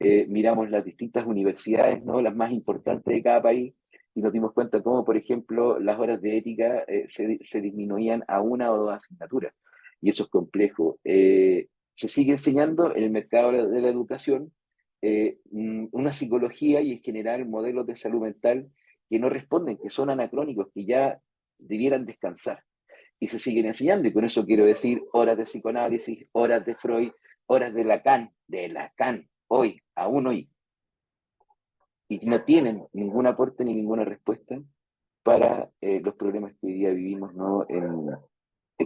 miramos las distintas universidades, ¿no?, las más importantes de cada país, y nos dimos cuenta cómo, por ejemplo, las horas de ética se disminuían a 1 o 2 asignaturas. Y eso es complejo. Se sigue enseñando en el mercado de la educación una psicología y en general modelos de salud mental que no responden, que son anacrónicos, que ya debieran descansar. Y se siguen enseñando, y con eso quiero decir horas de psicoanálisis, horas de Freud, horas de Lacan, hoy, aún hoy, y no tienen ningún aporte ni ninguna respuesta para los problemas que hoy día vivimos, ¿no?,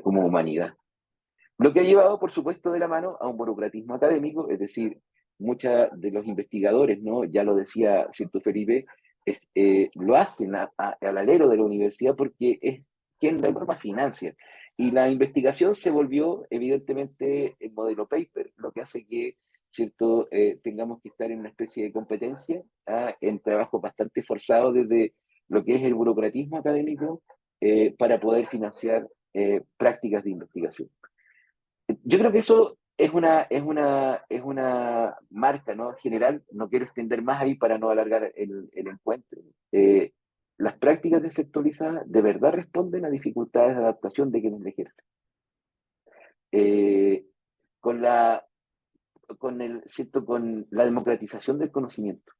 como humanidad. Lo que ha llevado, por supuesto, de la mano a un burocratismo académico, es decir, muchos de los investigadores, ¿no?, ya lo decía cierto Felipe, lo hacen al alero de la universidad porque es quien de forma financia. Y la investigación se volvió, evidentemente, el modelo paper, lo que hace que, ¿cierto?, tengamos que estar en una especie de competencia en trabajos bastante forzados desde lo que es el burocratismo académico para poder financiar prácticas de investigación. Yo creo que eso es una marca, ¿no?, general. No quiero extender más ahí para no alargar el encuentro. Las prácticas desactualizadas de verdad responden a dificultades de adaptación de quienes la ejercen. Eh, con la, ¿cierto?, con la democratización del conocimiento,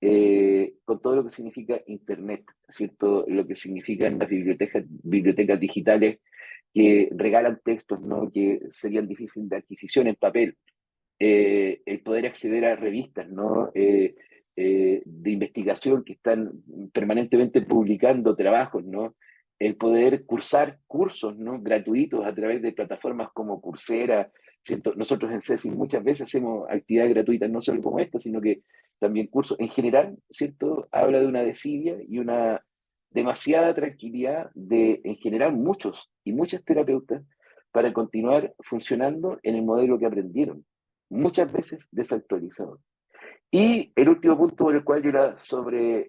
con todo lo que significa Internet, ¿cierto? Lo que significan las bibliotecas digitales que regalan textos, ¿no? Que serían difíciles de adquisición en papel, el poder acceder a revistas, ¿no? De investigación que están permanentemente publicando trabajos, ¿no? El poder cursar cursos, ¿no? Gratuitos a través de plataformas como Coursera, ¿cierto? Nosotros en CESI muchas veces hacemos actividades gratuitas, no solo como esta, sino que también cursos en general, ¿cierto? Habla de una desidia y una demasiada tranquilidad de, en general, muchos y muchas terapeutas para continuar funcionando en el modelo que aprendieron, muchas veces desactualizado. Y el último punto por el cual yo la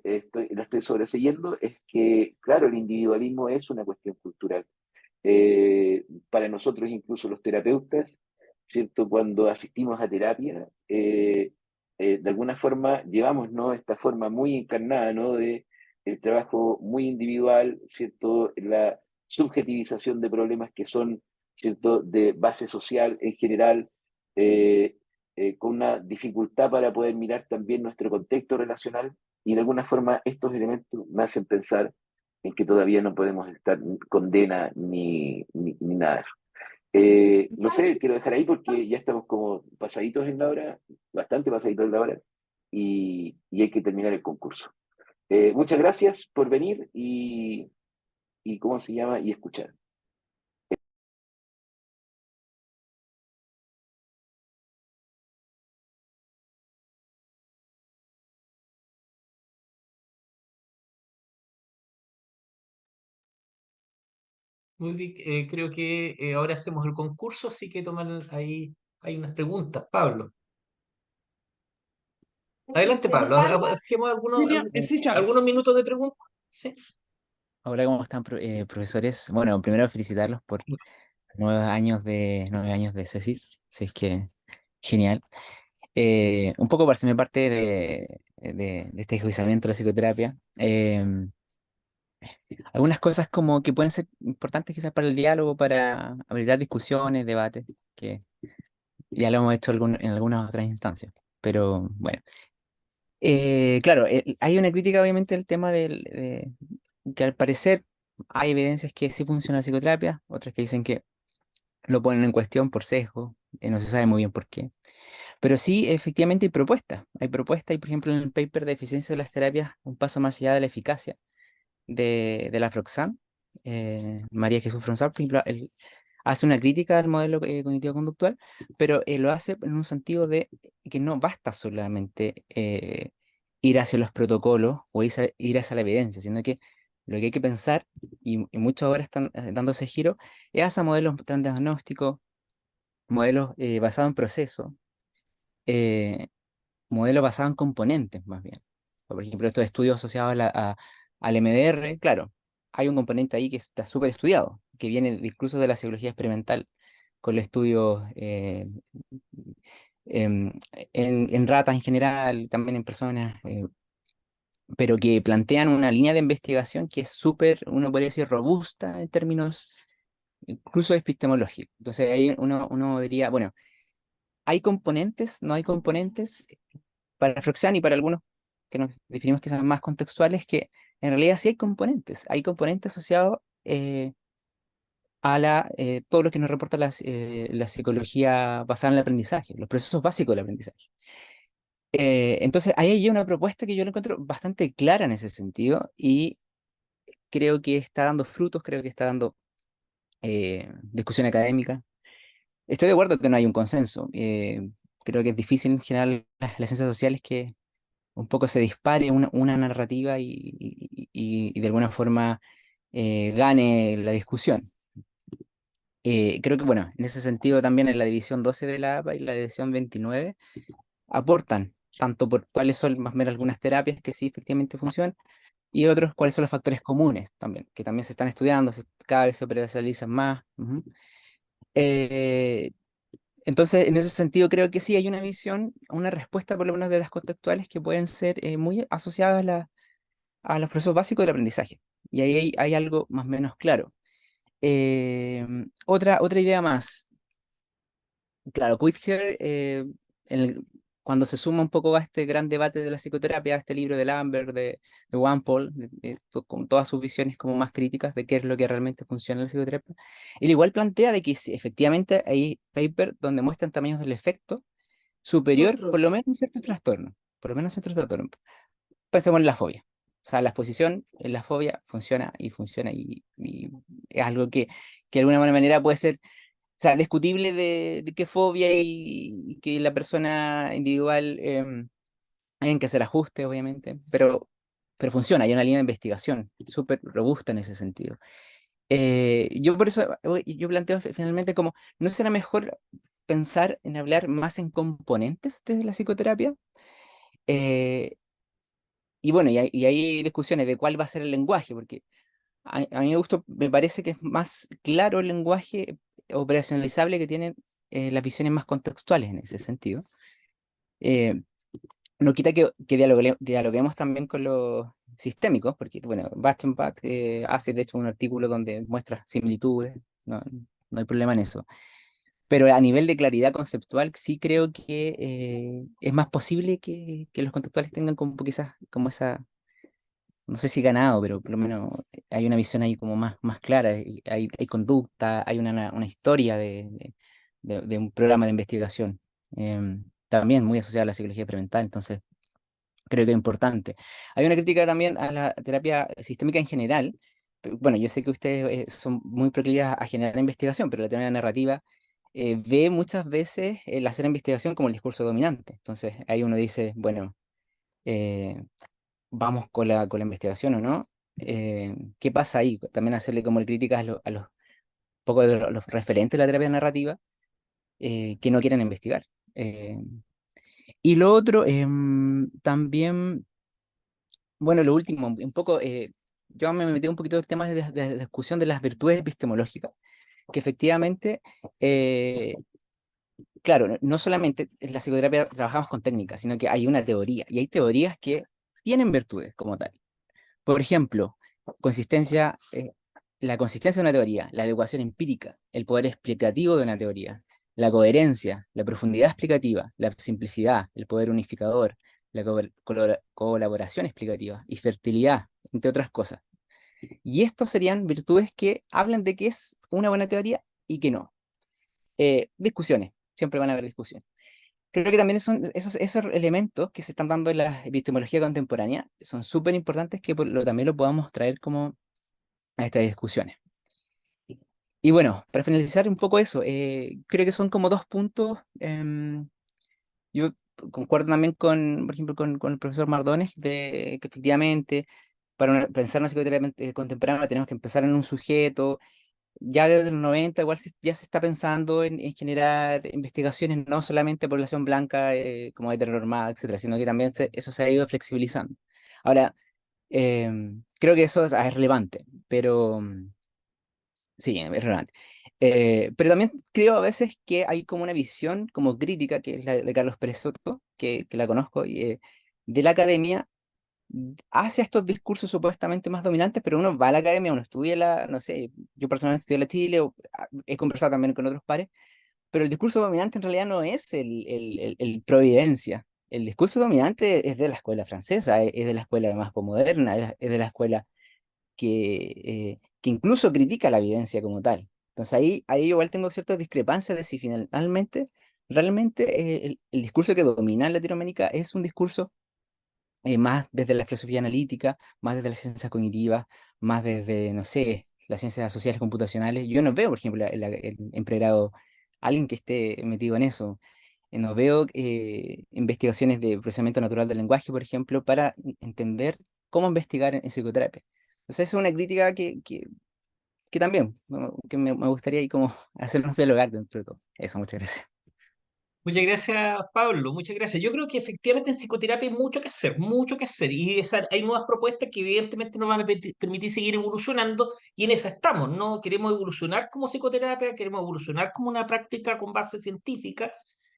estoy sobreseyendo es que, claro, el individualismo es una cuestión cultural. Para nosotros, incluso los terapeutas, ¿cierto? Cuando asistimos a terapia, de alguna forma llevamos, ¿no? Esta forma muy encarnada, ¿no? De el trabajo muy individual, ¿cierto? La subjetivización de problemas que son, ¿cierto? De base social en general, eh, con una dificultad para poder mirar también nuestro contexto relacional, y de alguna forma estos elementos me hacen pensar en que todavía no podemos estar condena ni nada. No sé, quiero dejar ahí porque ya estamos como pasaditos en la hora, bastante pasaditos en la hora, y hay que terminar el concurso. Muchas gracias por venir y ¿cómo se llama? Y escuchar. Muy bien, creo que ahora hacemos el concurso, así que toman ahí, hay unas preguntas. Pablo. Adelante, Pablo. Hacemos Sí, Charles. algunos minutos de preguntas. Sí. Hola, ¿cómo están, profesores? Bueno, primero felicitarlos por 9 años de CESIS, si es que genial. Un poco para hacerme parte de este enjuiciamiento de la psicoterapia. Algunas cosas como que pueden ser importantes quizás para el diálogo, para habilitar discusiones, debates, que ya lo hemos hecho en algunas otras instancias. Pero bueno, claro, hay una crítica obviamente del tema que al parecer hay evidencias que sí funciona la psicoterapia, otras que dicen que lo ponen en cuestión por sesgo, no se sabe muy bien por qué. Pero sí, efectivamente hay propuestas y por ejemplo en el paper de eficiencia de las terapias, un paso más allá de la eficacia de la Froxam, María Jesús Fronzal, por ejemplo, él hace una crítica al modelo cognitivo-conductual, pero lo hace en un sentido de que no basta solamente ir hacia los protocolos o ir hacia la evidencia, sino que lo que hay que pensar, y muchos ahora están dando ese giro, es hacia modelos transdiagnósticos, modelos basados en procesos, eh, modelos basados en componentes más bien. Por ejemplo, estos estudios asociados al MDR, claro, hay un componente ahí que está súper estudiado, que viene incluso de la psicología experimental, con los estudios em, en ratas en general, también en personas, pero que plantean una línea de investigación que es súper, uno podría decir, robusta en términos incluso epistemológicos. Entonces ahí uno diría, bueno, ¿hay componentes? ¿No hay componentes? Para Froxan y para algunos que nos definimos que son más contextuales, que en realidad sí hay componentes asociados todo lo que nos reporta la psicología basada en el aprendizaje, los procesos básicos del aprendizaje. Entonces, ahí hay una propuesta que yo la encuentro bastante clara en ese sentido y creo que está dando frutos, creo que está dando discusión académica. Estoy de acuerdo que no hay un consenso. Creo que es difícil en general las ciencias sociales que un poco se dispare una narrativa y de alguna forma gane la discusión. Creo que, bueno, en ese sentido también en la división 12 de la APA y la división 29 aportan tanto por cuáles son más o menos algunas terapias que sí efectivamente funcionan y otros cuáles son los factores comunes también, que también se están estudiando, cada vez se operacionalizan más. Ujú. Eh, entonces, en ese sentido, creo que sí hay una visión, una respuesta por lo menos de las contextuales que pueden ser muy asociadas a los procesos básicos del aprendizaje. Y ahí hay algo más o menos claro. Otra idea más. Claro, cuando se suma un poco a este gran debate de la psicoterapia, a este libro de Lambert, de Walpole, con todas sus visiones como más críticas de qué es lo que realmente funciona en la psicoterapia, él igual plantea de que sí, efectivamente hay papers donde muestran tamaños del efecto superior, por lo menos en ciertos trastornos, por lo menos en ciertos trastornos. Pensemos en la fobia. O sea, la exposición en la fobia funciona y es algo que de alguna manera puede ser, o sea, discutible de qué fobia y que la persona individual hay que hacer ajustes, obviamente, pero funciona, hay una línea de investigación súper robusta en ese sentido. Yo por eso yo planteo finalmente como, ¿no será mejor pensar en hablar más en componentes de la psicoterapia? Eh, y bueno, y hay discusiones de cuál va a ser el lenguaje, porque a mí me parece que es más claro el lenguaje operacionalizable que tienen las visiones más contextuales en ese sentido. Eh, no quita que dialoguemos también con los sistémicos, porque, bueno, Bachenbach hace de hecho un artículo donde muestra similitudes, no, no hay problema en eso. Pero a nivel de claridad conceptual, sí creo que es más posible que los contextuales tengan como quizás como esa, no sé si ganado, pero por lo menos hay una visión ahí como más clara, y hay conducta, hay una historia de un programa de investigación, también muy asociada a la psicología experimental, entonces creo que es importante. Hay una crítica también a la terapia sistémica en general. Bueno, yo sé que ustedes son muy proclives a generar investigación, pero la terapia narrativa ve muchas veces el hacer investigación como el discurso dominante. Entonces ahí uno dice, bueno, eh, vamos con la investigación o no. ¿Qué pasa ahí? También hacerle como el crítica a los poco de los referentes de la terapia narrativa que no quieren investigar. Y lo otro, también, bueno, lo último, un poco, yo me metí un poquito en temas de discusión de las virtudes epistemológicas, que efectivamente, claro, no solamente en la psicoterapia trabajamos con técnicas, sino que hay una teoría, y hay teorías que tienen virtudes como tal. Por ejemplo, consistencia, la consistencia de una teoría, la adecuación empírica, el poder explicativo de una teoría, la coherencia, la profundidad explicativa, la simplicidad, el poder unificador, la colaboración explicativa y fertilidad, entre otras cosas. Y estos serían virtudes que hablan de que es una buena teoría y que no. Discusiones, siempre van a haber discusiones. Creo que también son esos elementos que se están dando en la epistemología contemporánea, son súper importantes que también lo podamos traer como a estas discusiones. Y bueno, para finalizar un poco eso, creo que son como dos puntos. Yo concuerdo también con, por ejemplo, con el profesor Mardones, de que efectivamente para pensar en una psicoterapia contemporánea tenemos que empezar en un sujeto. Ya desde los 90 igual ya se está pensando en generar investigaciones no solamente de población blanca como heteronormada, etcétera, sino que también eso se ha ido flexibilizando. Ahora, creo que eso es relevante, pero sí, es relevante. Pero también creo a veces que hay como una visión como crítica, que es la de Carlos Pérez Soto, que la conozco, de la academia hace estos discursos supuestamente más dominantes, pero uno va a la academia, uno estudia no sé, yo personalmente estudié la Chile, he conversado también con otros pares, pero el discurso dominante en realidad no es el providencia. El discurso dominante es de la escuela francesa, es de la escuela más posmoderna, es de la escuela que incluso critica la evidencia como tal. Entonces ahí igual tengo ciertas discrepancias de si finalmente, realmente el discurso que domina en Latinoamérica es un discurso más desde la filosofía analítica, más desde las ciencias cognitivas, más desde, no sé, las ciencias sociales computacionales. Yo no veo, por ejemplo, en pregrado alguien que esté metido en eso. No veo investigaciones de procesamiento natural del lenguaje, por ejemplo, para entender cómo investigar en psicoterapia. Entonces, esa es una crítica que también, ¿no? Que me gustaría ahí como hacernos dialogar dentro de todo. Eso, muchas gracias. Muchas gracias, Pablo, muchas gracias. Yo creo que efectivamente en psicoterapia hay mucho que hacer, mucho que hacer. Y hay nuevas propuestas que evidentemente nos van a permitir seguir evolucionando y en esa estamos, ¿no? Queremos evolucionar como psicoterapia, queremos evolucionar como una práctica con base científica.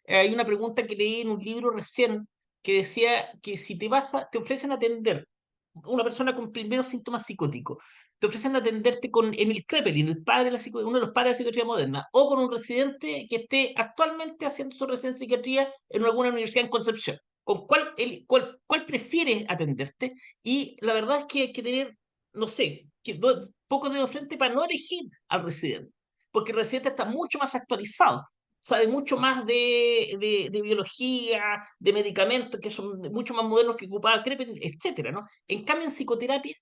Hay una pregunta que leí en un libro recién que decía que si te ofrecen atender una persona con primeros síntomas psicóticos, te ofrecen atenderte con Emil Kraepelin, el padre de uno de los padres de la psiquiatría moderna, o con un residente que esté actualmente haciendo su residencia en psiquiatría en alguna universidad en Concepción. ¿Con cuál prefieres atenderte? Y la verdad es que hay que tener, no sé, poco de frente para no elegir al residente, porque el residente está mucho más actualizado, sabe mucho más de biología, de medicamentos que son mucho más modernos que ocupaba Kraepelin, etcétera, ¿no? En cambio, en psicoterapia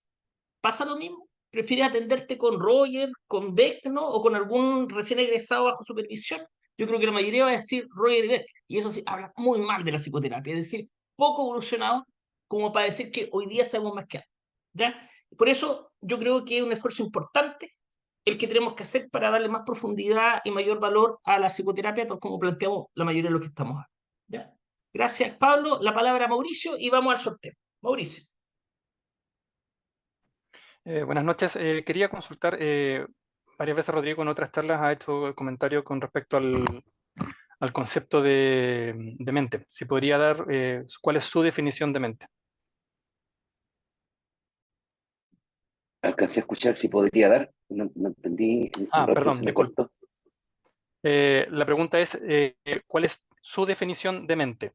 pasa lo mismo. ¿Prefieres atenderte con Roger, con Beck, ¿no? O con algún recién egresado bajo supervisión? Yo creo que la mayoría va a decir Roger y Beck. Y eso sí, habla muy mal de la psicoterapia. Es decir, poco evolucionado como para decir que hoy día sabemos más que antes. ¿Ya? Por eso yo creo que es un esfuerzo importante el que tenemos que hacer para darle más profundidad y mayor valor a la psicoterapia, tal como planteamos la mayoría de los que estamos acá. ¿Ya? Gracias, Pablo. La palabra a Mauricio y vamos al sorteo. Mauricio. Buenas noches. Quería consultar, varias veces Rodrigo en otras charlas ha hecho comentarios con respecto al concepto de mente. Si podría dar cuál es su definición de mente. Alcancé a escuchar si podría dar, no entendí. Perdón, Se me disculpe. cortó. La pregunta es, ¿cuál es su definición de mente?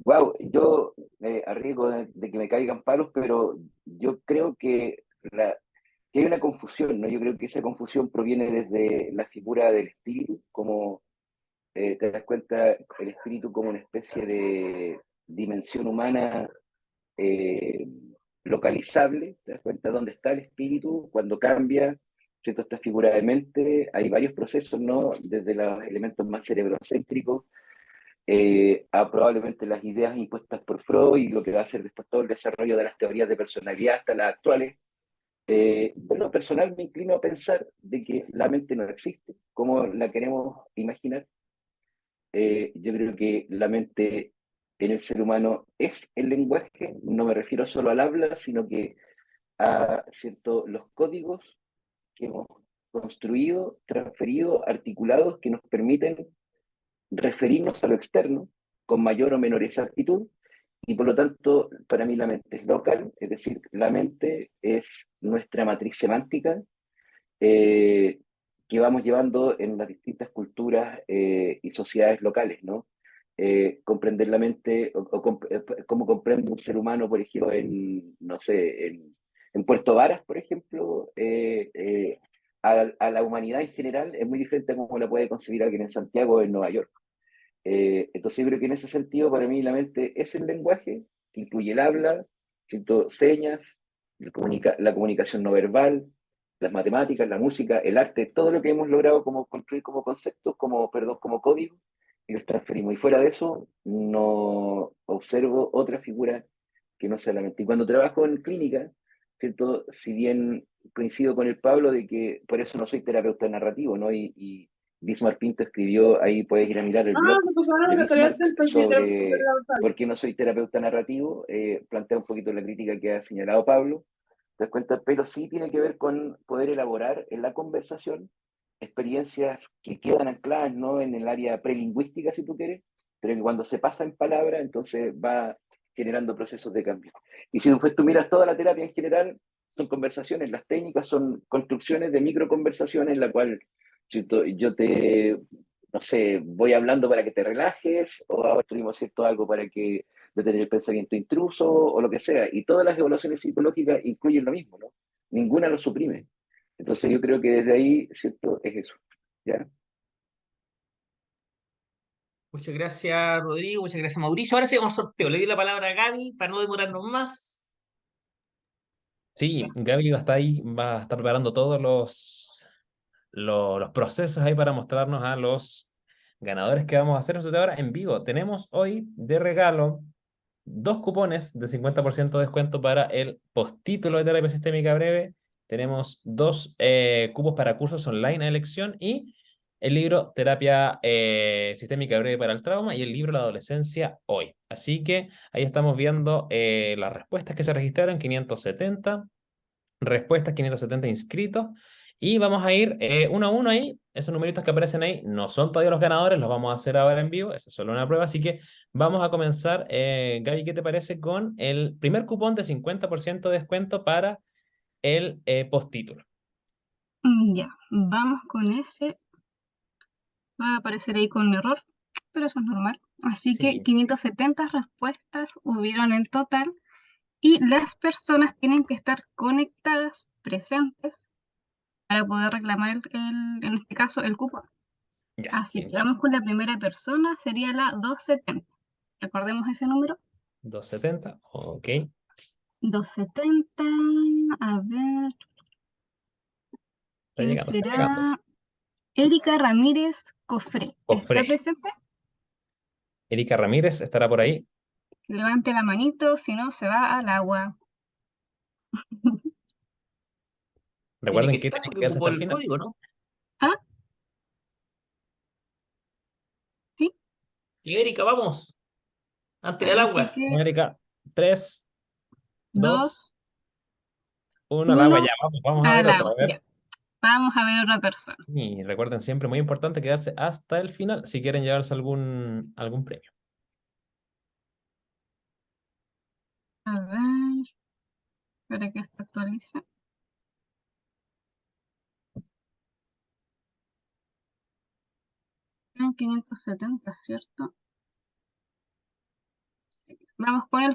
Wow, yo a riesgo de que me caigan palos, pero yo creo que hay una confusión, ¿no? Yo creo que esa confusión proviene desde la figura del espíritu, como te das cuenta, el espíritu como una especie de dimensión humana eh, localizable, te das cuenta dónde está el espíritu, cuando cambia, ¿cierto? Esta figura de mente, hay varios procesos, ¿no? Desde los elementos más cerebrocéntricos a probablemente las ideas impuestas por Freud y lo que va a ser después todo el desarrollo de las teorías de personalidad hasta las actuales. Bueno, personal me inclino a pensar de que la mente no existe como la queremos imaginar. Yo creo que la mente en el ser humano es el lenguaje, no me refiero solo al habla, sino que a ¿cierto? Los códigos que hemos construido, transferido, articulados, que nos permiten referirnos a lo externo con mayor o menor exactitud, y por lo tanto, para mí la mente es local, es decir, la mente es nuestra matriz semántica que vamos llevando en las distintas culturas y sociedades locales, ¿no? Comprender la mente, cómo comprende un ser humano, por ejemplo, no sé, en Puerto Varas, por ejemplo, a la humanidad en general es muy diferente a cómo la puede concebir alguien en Santiago o en Nueva York. Entonces yo creo que en ese sentido para mí la mente es el lenguaje que incluye el habla, ¿cierto? Señas, la comunicación no verbal, las matemáticas, la música, el arte, todo lo que hemos logrado como construir como conceptos, perdón, como código, y los transferimos. Y fuera de eso, no observo otra figura que no sea la mente. Y cuando trabajo en clínica, ¿cierto? Si bien coincido con el Pablo de que por eso no soy terapeuta narrativo, ¿no? Y Bismarck Pinto escribió, ahí puedes ir a mirar el blog de Bismarck sobre por qué no soy terapeuta narrativo, plantea un poquito la crítica que ha señalado Pablo, te das cuenta, pero sí tiene que ver con poder elaborar en la conversación experiencias que quedan ancladas, ¿no? En el área prelingüística, si tú quieres, pero que cuando se pasa en palabra, entonces va generando procesos de cambio. Y si después tú miras toda la terapia en general, son conversaciones, las técnicas son construcciones de microconversaciones en la cual yo te, no sé, voy hablando para que te relajes, o ahora tuvimos cierto algo para que detener el pensamiento intruso, o lo que sea. Y todas las evaluaciones psicológicas incluyen lo mismo, ¿no? Ninguna lo suprime. Entonces yo creo que desde ahí, ¿cierto? Es eso, ¿ya? Muchas gracias, Rodrigo. Muchas gracias, Mauricio. Ahora sí vamos al sorteo. Le doy la palabra a Gaby para no demorarnos más. Sí, Gaby va a estar ahí, va a estar preparando todos los procesos ahí para mostrarnos a los ganadores que vamos a hacer nosotros ahora en vivo. Tenemos hoy de regalo 2 cupones de 50% de descuento para el postítulo de terapia sistémica breve. Tenemos 2 cupos para cursos online a elección y el libro Terapia Sistémica Breve para el Trauma y el libro La Adolescencia Hoy. Así que ahí estamos viendo las respuestas que se registraron, 570 respuestas, 570 inscritos. Y vamos a ir uno a uno ahí. Esos numeritos que aparecen ahí no son todavía los ganadores, los vamos a hacer ahora en vivo. Esa es solo una prueba. Así que vamos a comenzar. Gaby, ¿qué te parece con el primer cupón de 50% de descuento para el postítulo? Ya, vamos con ese. Va a aparecer ahí con un error, pero eso es normal. Así que Sí, 570 respuestas hubieron en total y las personas tienen que estar conectadas, presentes, para poder reclamar, en este caso, el cupón. ya. Así que vamos con la primera persona, sería la 270. Recordemos ese número. 270, ok. 270, a ver, Está ¿quién llegando, está llegando. será? Erika Ramírez Cofré. ¿Está Cofré. presente? Erika Ramírez estará por ahí. Levante la manito, si no se va al agua. Tiene que Recuerden que estar tienen que porque quedarse ocupó hasta el el final. código, ¿no? ¿Sí? Y Erika, vamos, ante el Parece agua. que Erika, 3, 2, 2, 1, al agua 1, ya. Vamos a ver al otra. agua. A ver. Ya. Vamos a ver otra persona. Y recuerden siempre, muy importante quedarse hasta el final si quieren llevarse algún premio. A ver, para que se actualice. Son 570, ¿cierto? Sí. Vamos con el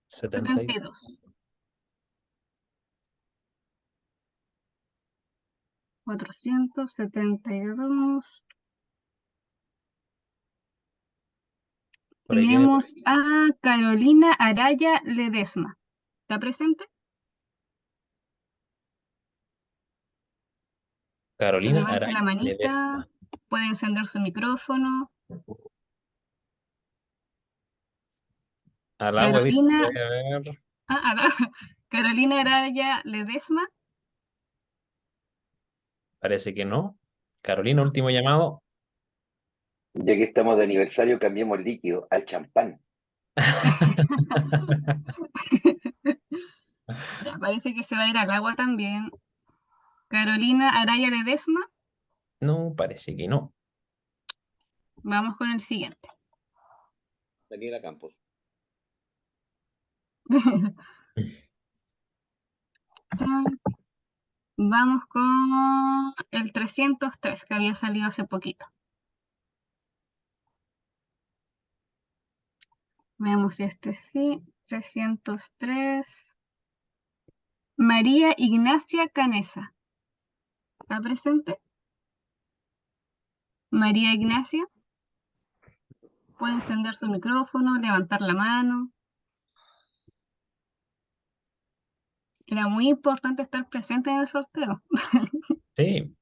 70 y 472. 472. por ahí viene Tenemos a Carolina Araya Ledesma. ¿Está presente? Carolina Levante la Araya manita. Ledesma. Puede encender su micrófono. Al agua dice, Carolina, voy a ver. Carolina Araya Ledesma. Parece que no. Carolina, último llamado. Ya que estamos de aniversario, cambiemos el líquido al champán. Ya, parece que se va a ir al agua también. Carolina Araya Ledesma. No, parece que no. Vamos con el siguiente. Daniela Campos. Vamos con el 303 que había salido hace poquito. Veamos si este sí. 303. María Ignacia Canesa. ¿Está presente? María Ignacia. Puede encender su micrófono, levantar la mano. Era muy importante estar presente en el sorteo. Sí.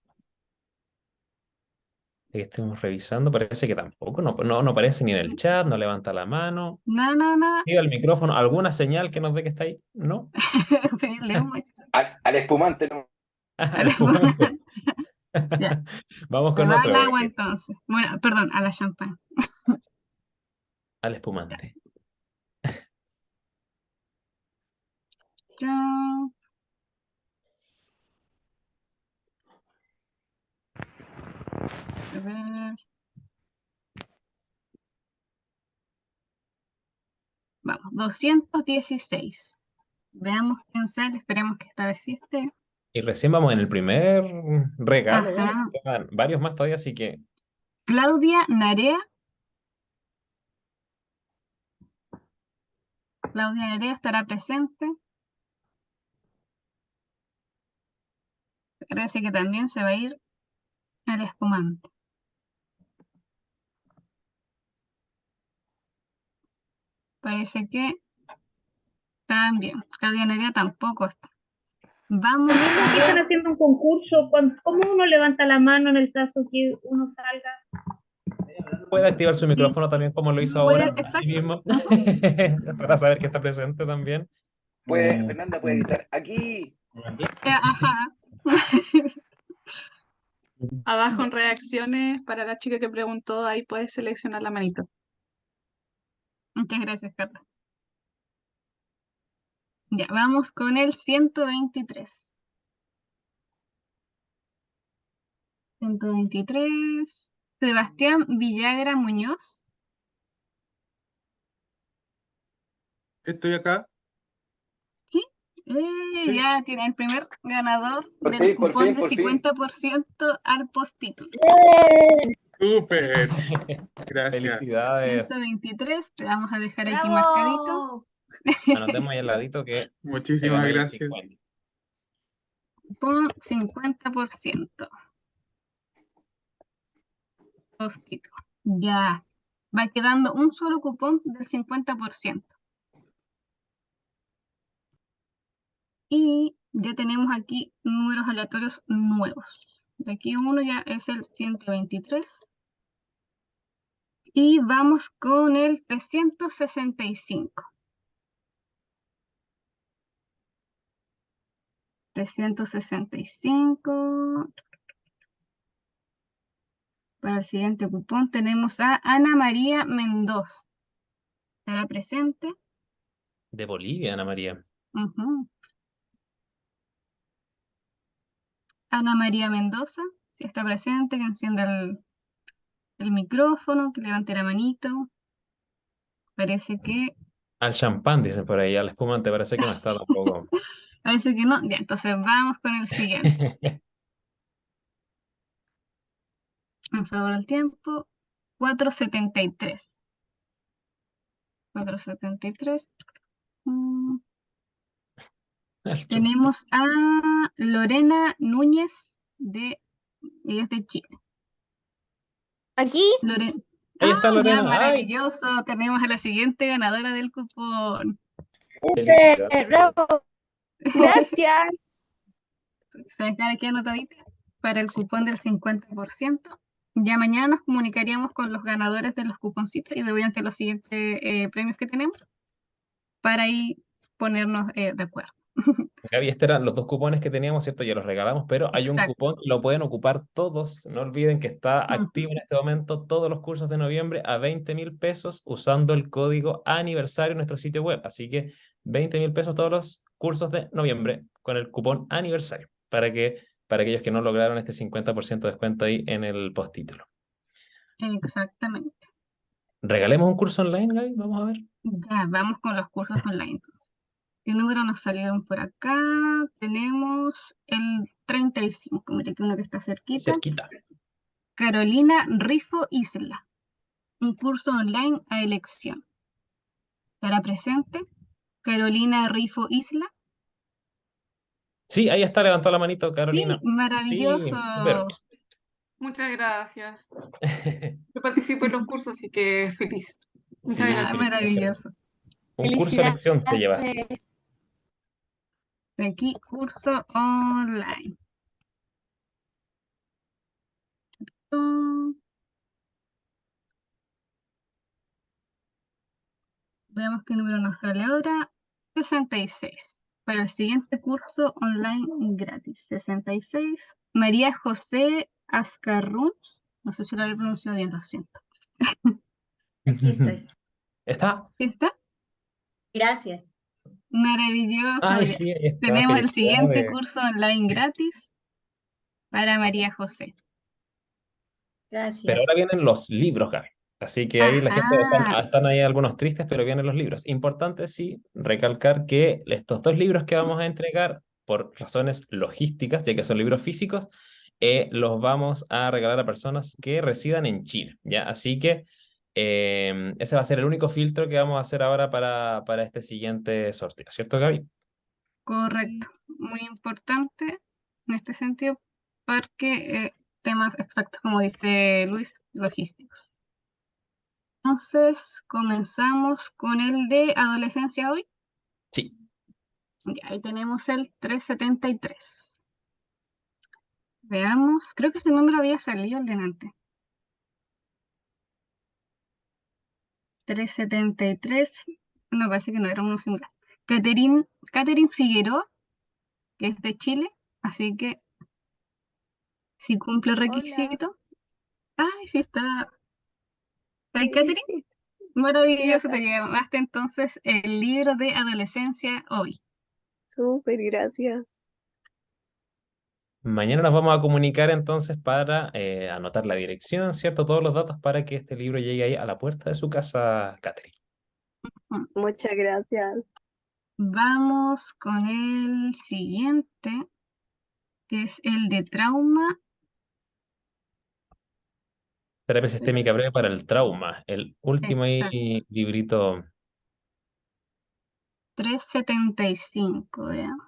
Estemos revisando, parece que tampoco. No aparece ni en el chat, no levanta la mano. Nada, nada, nada. Activa el micrófono. ¿Alguna señal que nos dé que está ahí? No. Sí, leemos. Al espumante, ¿no? Al espumante. Ya. Vamos Se con va otro. al agua entonces. Bueno, perdón, a la champán. Al espumante. Chao. A ver. Vamos, 216. Veamos quién sale. Esperemos que esta vez sí esté. Y recién vamos en el primer regalo. Ya nos Ajá. quedan varios más todavía, así que Claudia Narea. Claudia Narea estará presente. Parece que también se va a ir al espumante. Parece que también. Claudia Narea tampoco está. Vamos ¿Por qué están a... haciendo un concurso? ¿Cómo uno levanta la mano en el caso que uno salga? puede activar su micrófono también como lo hizo Puede, ahora, así exacto. mismo, para saber que está presente también. Fernanda puede gritar, aquí. Ajá. Abajo en reacciones, para la chica que preguntó, ahí puedes seleccionar la manito. Muchas gracias, Carla. Ya, vamos con el 123. 123. Sebastián Villagra Muñoz. Estoy acá. ¿Sí? Sí. Ya tiene el primer ganador Por del fin, por cupón fin, de por fin. 50% al postítulo. Súper. Gracias. Felicidades. 123, te vamos a dejar aquí marcadito. ¡Bravo! Anotemos ahí al ladito que se Muchísimas ganó ahí el gracias. 50. Con 50%. Postítulo. Ya. Va quedando un solo cupón del 50%. Y ya tenemos aquí números aleatorios nuevos. De aquí uno ya es el 123. Y vamos con el 365. 365. Para el siguiente cupón tenemos a Ana María Mendoza. ¿Estará presente? De Bolivia, Ana María. Ujú. Ana María Mendoza, si está presente, que encienda el micrófono, que levante la manito. Parece que Al champán, dicen por ahí. Al espumante parece que no está tampoco. parece que no. Ya, entonces vamos con el siguiente. En favor del tiempo. 473. 473. Mm, El champán. Tenemos a Lorena Núñez ella es de Chile. Aquí, Ahí está Ya, Lorena. Ay, maravilloso. Tenemos a la siguiente ganadora del cupón. felicidades. bravo. Gracias. Se dejar aquí anotadita para el Sí. cupón del 50%. Ya mañana nos comunicaríamos con los ganadores de los cuponcitos y de obviamente los siguientes premios que tenemos para ahí ponernos de acuerdo. Gaby, estos eran los dos cupones que teníamos, ¿cierto? Ya los regalamos, pero hay un Exacto. cupón y lo pueden ocupar todos. No olviden que está Ujú. activo en este momento todos los cursos de noviembre a 20.000 pesos usando el código aniversario en nuestro sitio web. Así que 20.000 pesos todos los cursos de noviembre con el cupón aniversario para aquellos que no lograron este 50% de descuento ahí en el postítulo. Exactamente. Regalemos un curso online, Gaby, vamos a ver. Ya, vamos con los cursos online entonces. ¿Qué número nos salieron por acá? Tenemos el 35, mire que uno que está cerquita. Cerquita. Carolina Rifo Isla, un curso online a elección. ¿Estará presente? Carolina Rifo Isla. Sí, ahí está, levantó la manito, Carolina. Sí, maravilloso. Sí, súper. Muchas gracias. Yo participo en los cursos, así que feliz. Muchas Sí, gracias. Maravilloso. un curso de lección te llevas. Felicidades. Aquí, curso online. Veamos qué número nos sale ahora. 66. Para el siguiente curso online gratis. 66. María José Ascarruns. No sé si lo había pronunciado bien, lo siento. Aquí estoy. ¿Está? ¿Sí está? Gracias. Maravilloso. Ay, Ya. sí, ahí está. Tenemos el siguiente Felicidades. curso online gratis para María José. Pero Gracias. ahora vienen los libros, Gaby. Así que ahí la gente Ajá. están ahí algunos tristes, pero vienen los libros. Importante, sí, recalcar que estos dos libros que vamos a entregar, por razones logísticas, ya que son libros físicos, los vamos a regalar a personas que residan en Chile, ¿ya? Así que ese va a ser el único filtro que vamos a hacer ahora para este siguiente sorteo, ¿cierto, Gaby? Correcto. Muy importante en este sentido, porque temas exactos, como dice Luis, logísticos. Entonces, comenzamos con el de adolescencia hoy. Sí. Ya, ahí tenemos el 373. Veamos, creo que este número había salido el delante. 373. No, parece que no era uno similar. Catherine Figueroa, que es de Chile, así que si cumple el requisito. Ay, sí está. ¿Ay, Catherine? Maravilloso, te llevaste entonces el libro de adolescencia hoy. Súper, gracias. Mañana nos vamos a comunicar entonces para anotar la dirección, ¿cierto? Todos los datos para que este libro llegue ahí a la puerta de su casa, Catherine. Muchas gracias. Vamos con el siguiente, que es el de trauma. Terapia sistémica breve para el trauma. El último ahí, librito. 375, veamos.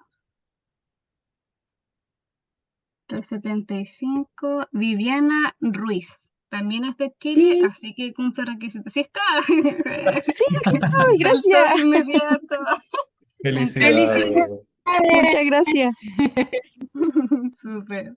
375, Viviana Ruiz. También es de Chile, Sí. así que cumple requisitos. ¡Sí está! Sí, ay, gracias. Salto inmediato. Felicidades. Muchas gracias. Súper.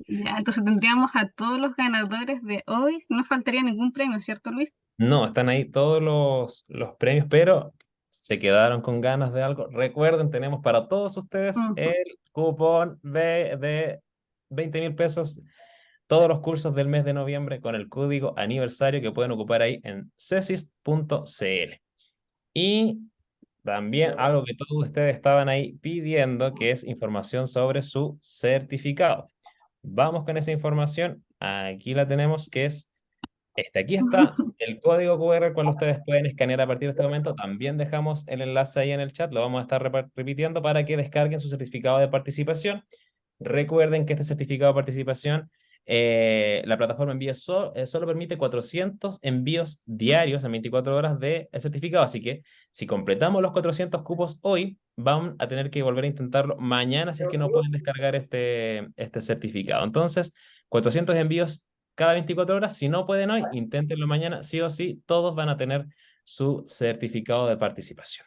Ya, entonces tendríamos a todos los ganadores de hoy. No faltaría ningún premio, ¿cierto, Luis? No, están ahí todos los premios, pero se quedaron con ganas de algo. Recuerden, tenemos para todos ustedes el cupón de 20.000 pesos, todos los cursos del mes de noviembre con el código aniversario que pueden ocupar ahí en cesis.cl. Y también algo que todos ustedes estaban ahí pidiendo, que es información sobre su certificado. Vamos con esa información. Aquí la tenemos, que es aquí está el código QR, el cual ustedes pueden escanear a partir de este momento. También dejamos el enlace ahí en el chat, lo vamos a estar repitiendo para que descarguen su certificado de participación. Recuerden que este certificado de participación, la plataforma envía solo permite 400 envíos diarios en 24 horas de certificado, así que si completamos los 400 cupos hoy, van a tener que volver a intentarlo mañana si es que no pueden descargar este certificado. Entonces, 400 envíos cada 24 horas. Si no pueden hoy, inténtenlo mañana. Sí o sí, todos van a tener su certificado de participación.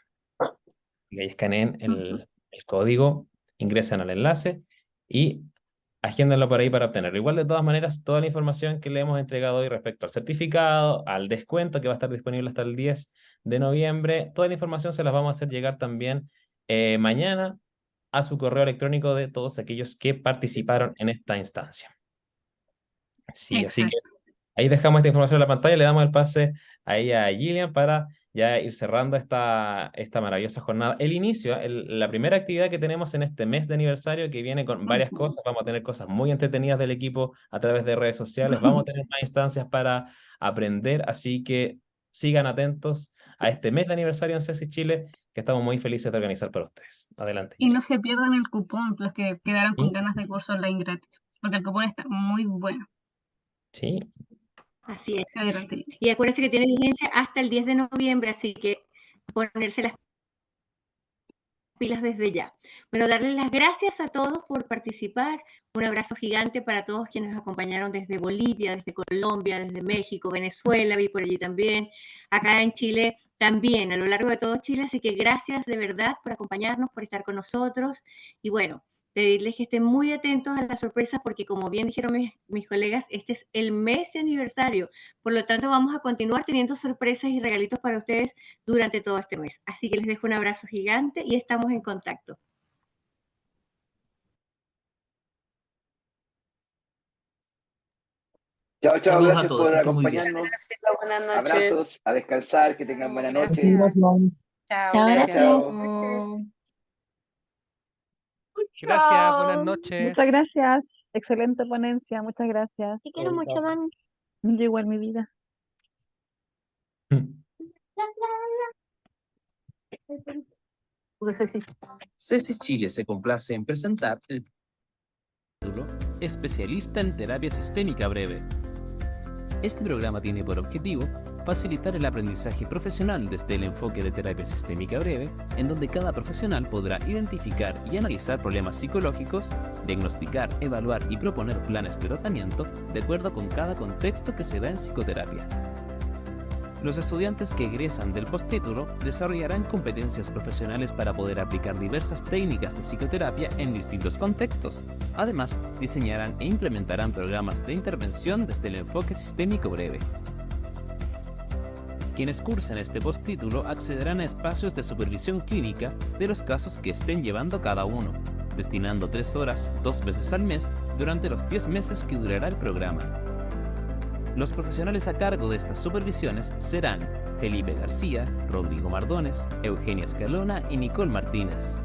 Y ahí escaneen el código, ingresan al enlace y agéndenlo por ahí para obtenerlo. Igual, de todas maneras, toda la información que le hemos entregado hoy respecto al certificado, al descuento que va a estar disponible hasta el 10 de noviembre, toda la información se las vamos a hacer llegar también mañana a su correo electrónico de todos aquellos que participaron en esta instancia. Sí, así que ahí dejamos esta información en la pantalla, le damos el pase ahí a Gillian para ya ir cerrando esta maravillosa jornada. El inicio, la primera actividad que tenemos en este mes de aniversario, que viene con varias cosas. Vamos a tener cosas muy entretenidas del equipo a través de redes sociales, vamos a tener más instancias para aprender, así que sigan atentos a este mes de aniversario en CESIS Chile, que estamos muy felices de organizar para ustedes. Adelante. Y no se pierdan el cupón, los que quedaron con ganas de curso online gratis, porque el cupón está muy bueno. Sí. Así es. Adelante. Y acuérdense que tiene vigencia hasta el 10 de noviembre, así que ponerse las pilas desde ya. Bueno, darles las gracias a todos por participar. Un abrazo gigante para todos quienes nos acompañaron desde Bolivia, desde Colombia, desde México, Venezuela, vi por allí también. Acá en Chile también, a lo largo de todo Chile. Así que gracias de verdad por acompañarnos, por estar con nosotros. Y bueno, pedirles que estén muy atentos a las sorpresas porque, como bien dijeron mis colegas, este es el mes de aniversario. Por lo tanto, vamos a continuar teniendo sorpresas y regalitos para ustedes durante todo este mes. Así que les dejo un abrazo gigante y estamos en contacto. Chao, chao, Saludos a gracias todos, por que estén muy bien. acompañarnos. Gracias, buenas noches. Abrazos, a descansar, que tengan buena noche. Chao, Chao, gracias. Chao. Gracias, buenas noches. Muchas gracias. Excelente ponencia, muchas gracias. Te quiero mucho, Dani. Yo igual mi vida. CESIS Chile se complace en presentar el título Especialista en Terapia Sistémica Breve. Este programa tiene por objetivo facilitar el aprendizaje profesional desde el enfoque de terapia sistémica breve, en donde cada profesional podrá identificar y analizar problemas psicológicos, diagnosticar, evaluar y proponer planes de tratamiento de acuerdo con cada contexto que se da en psicoterapia. Los estudiantes que egresan del postítulo desarrollarán competencias profesionales para poder aplicar diversas técnicas de psicoterapia en distintos contextos. Además, diseñarán e implementarán programas de intervención desde el enfoque sistémico breve. Quienes cursen este postítulo accederán a espacios de supervisión clínica de los casos que estén llevando cada uno, destinando 3 horas 2 veces al mes durante los 10 meses que durará el programa. Los profesionales a cargo de estas supervisiones serán Felipe García, Rodrigo Mardones, Eugenia Escalona y Nicole Martínez.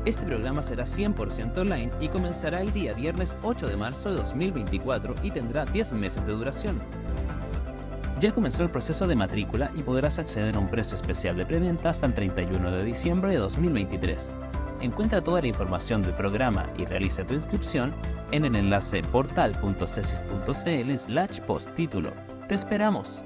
Este programa será 100% online y comenzará el día viernes 8 de marzo de 2024 y tendrá 10 meses de duración. Ya comenzó el proceso de matrícula y podrás acceder a un precio especial de preventa hasta el 31 de diciembre de 2023. Encuentra toda la información del programa y realiza tu inscripción en el enlace portal.cesis.cl/posttítulo. ¡Te esperamos!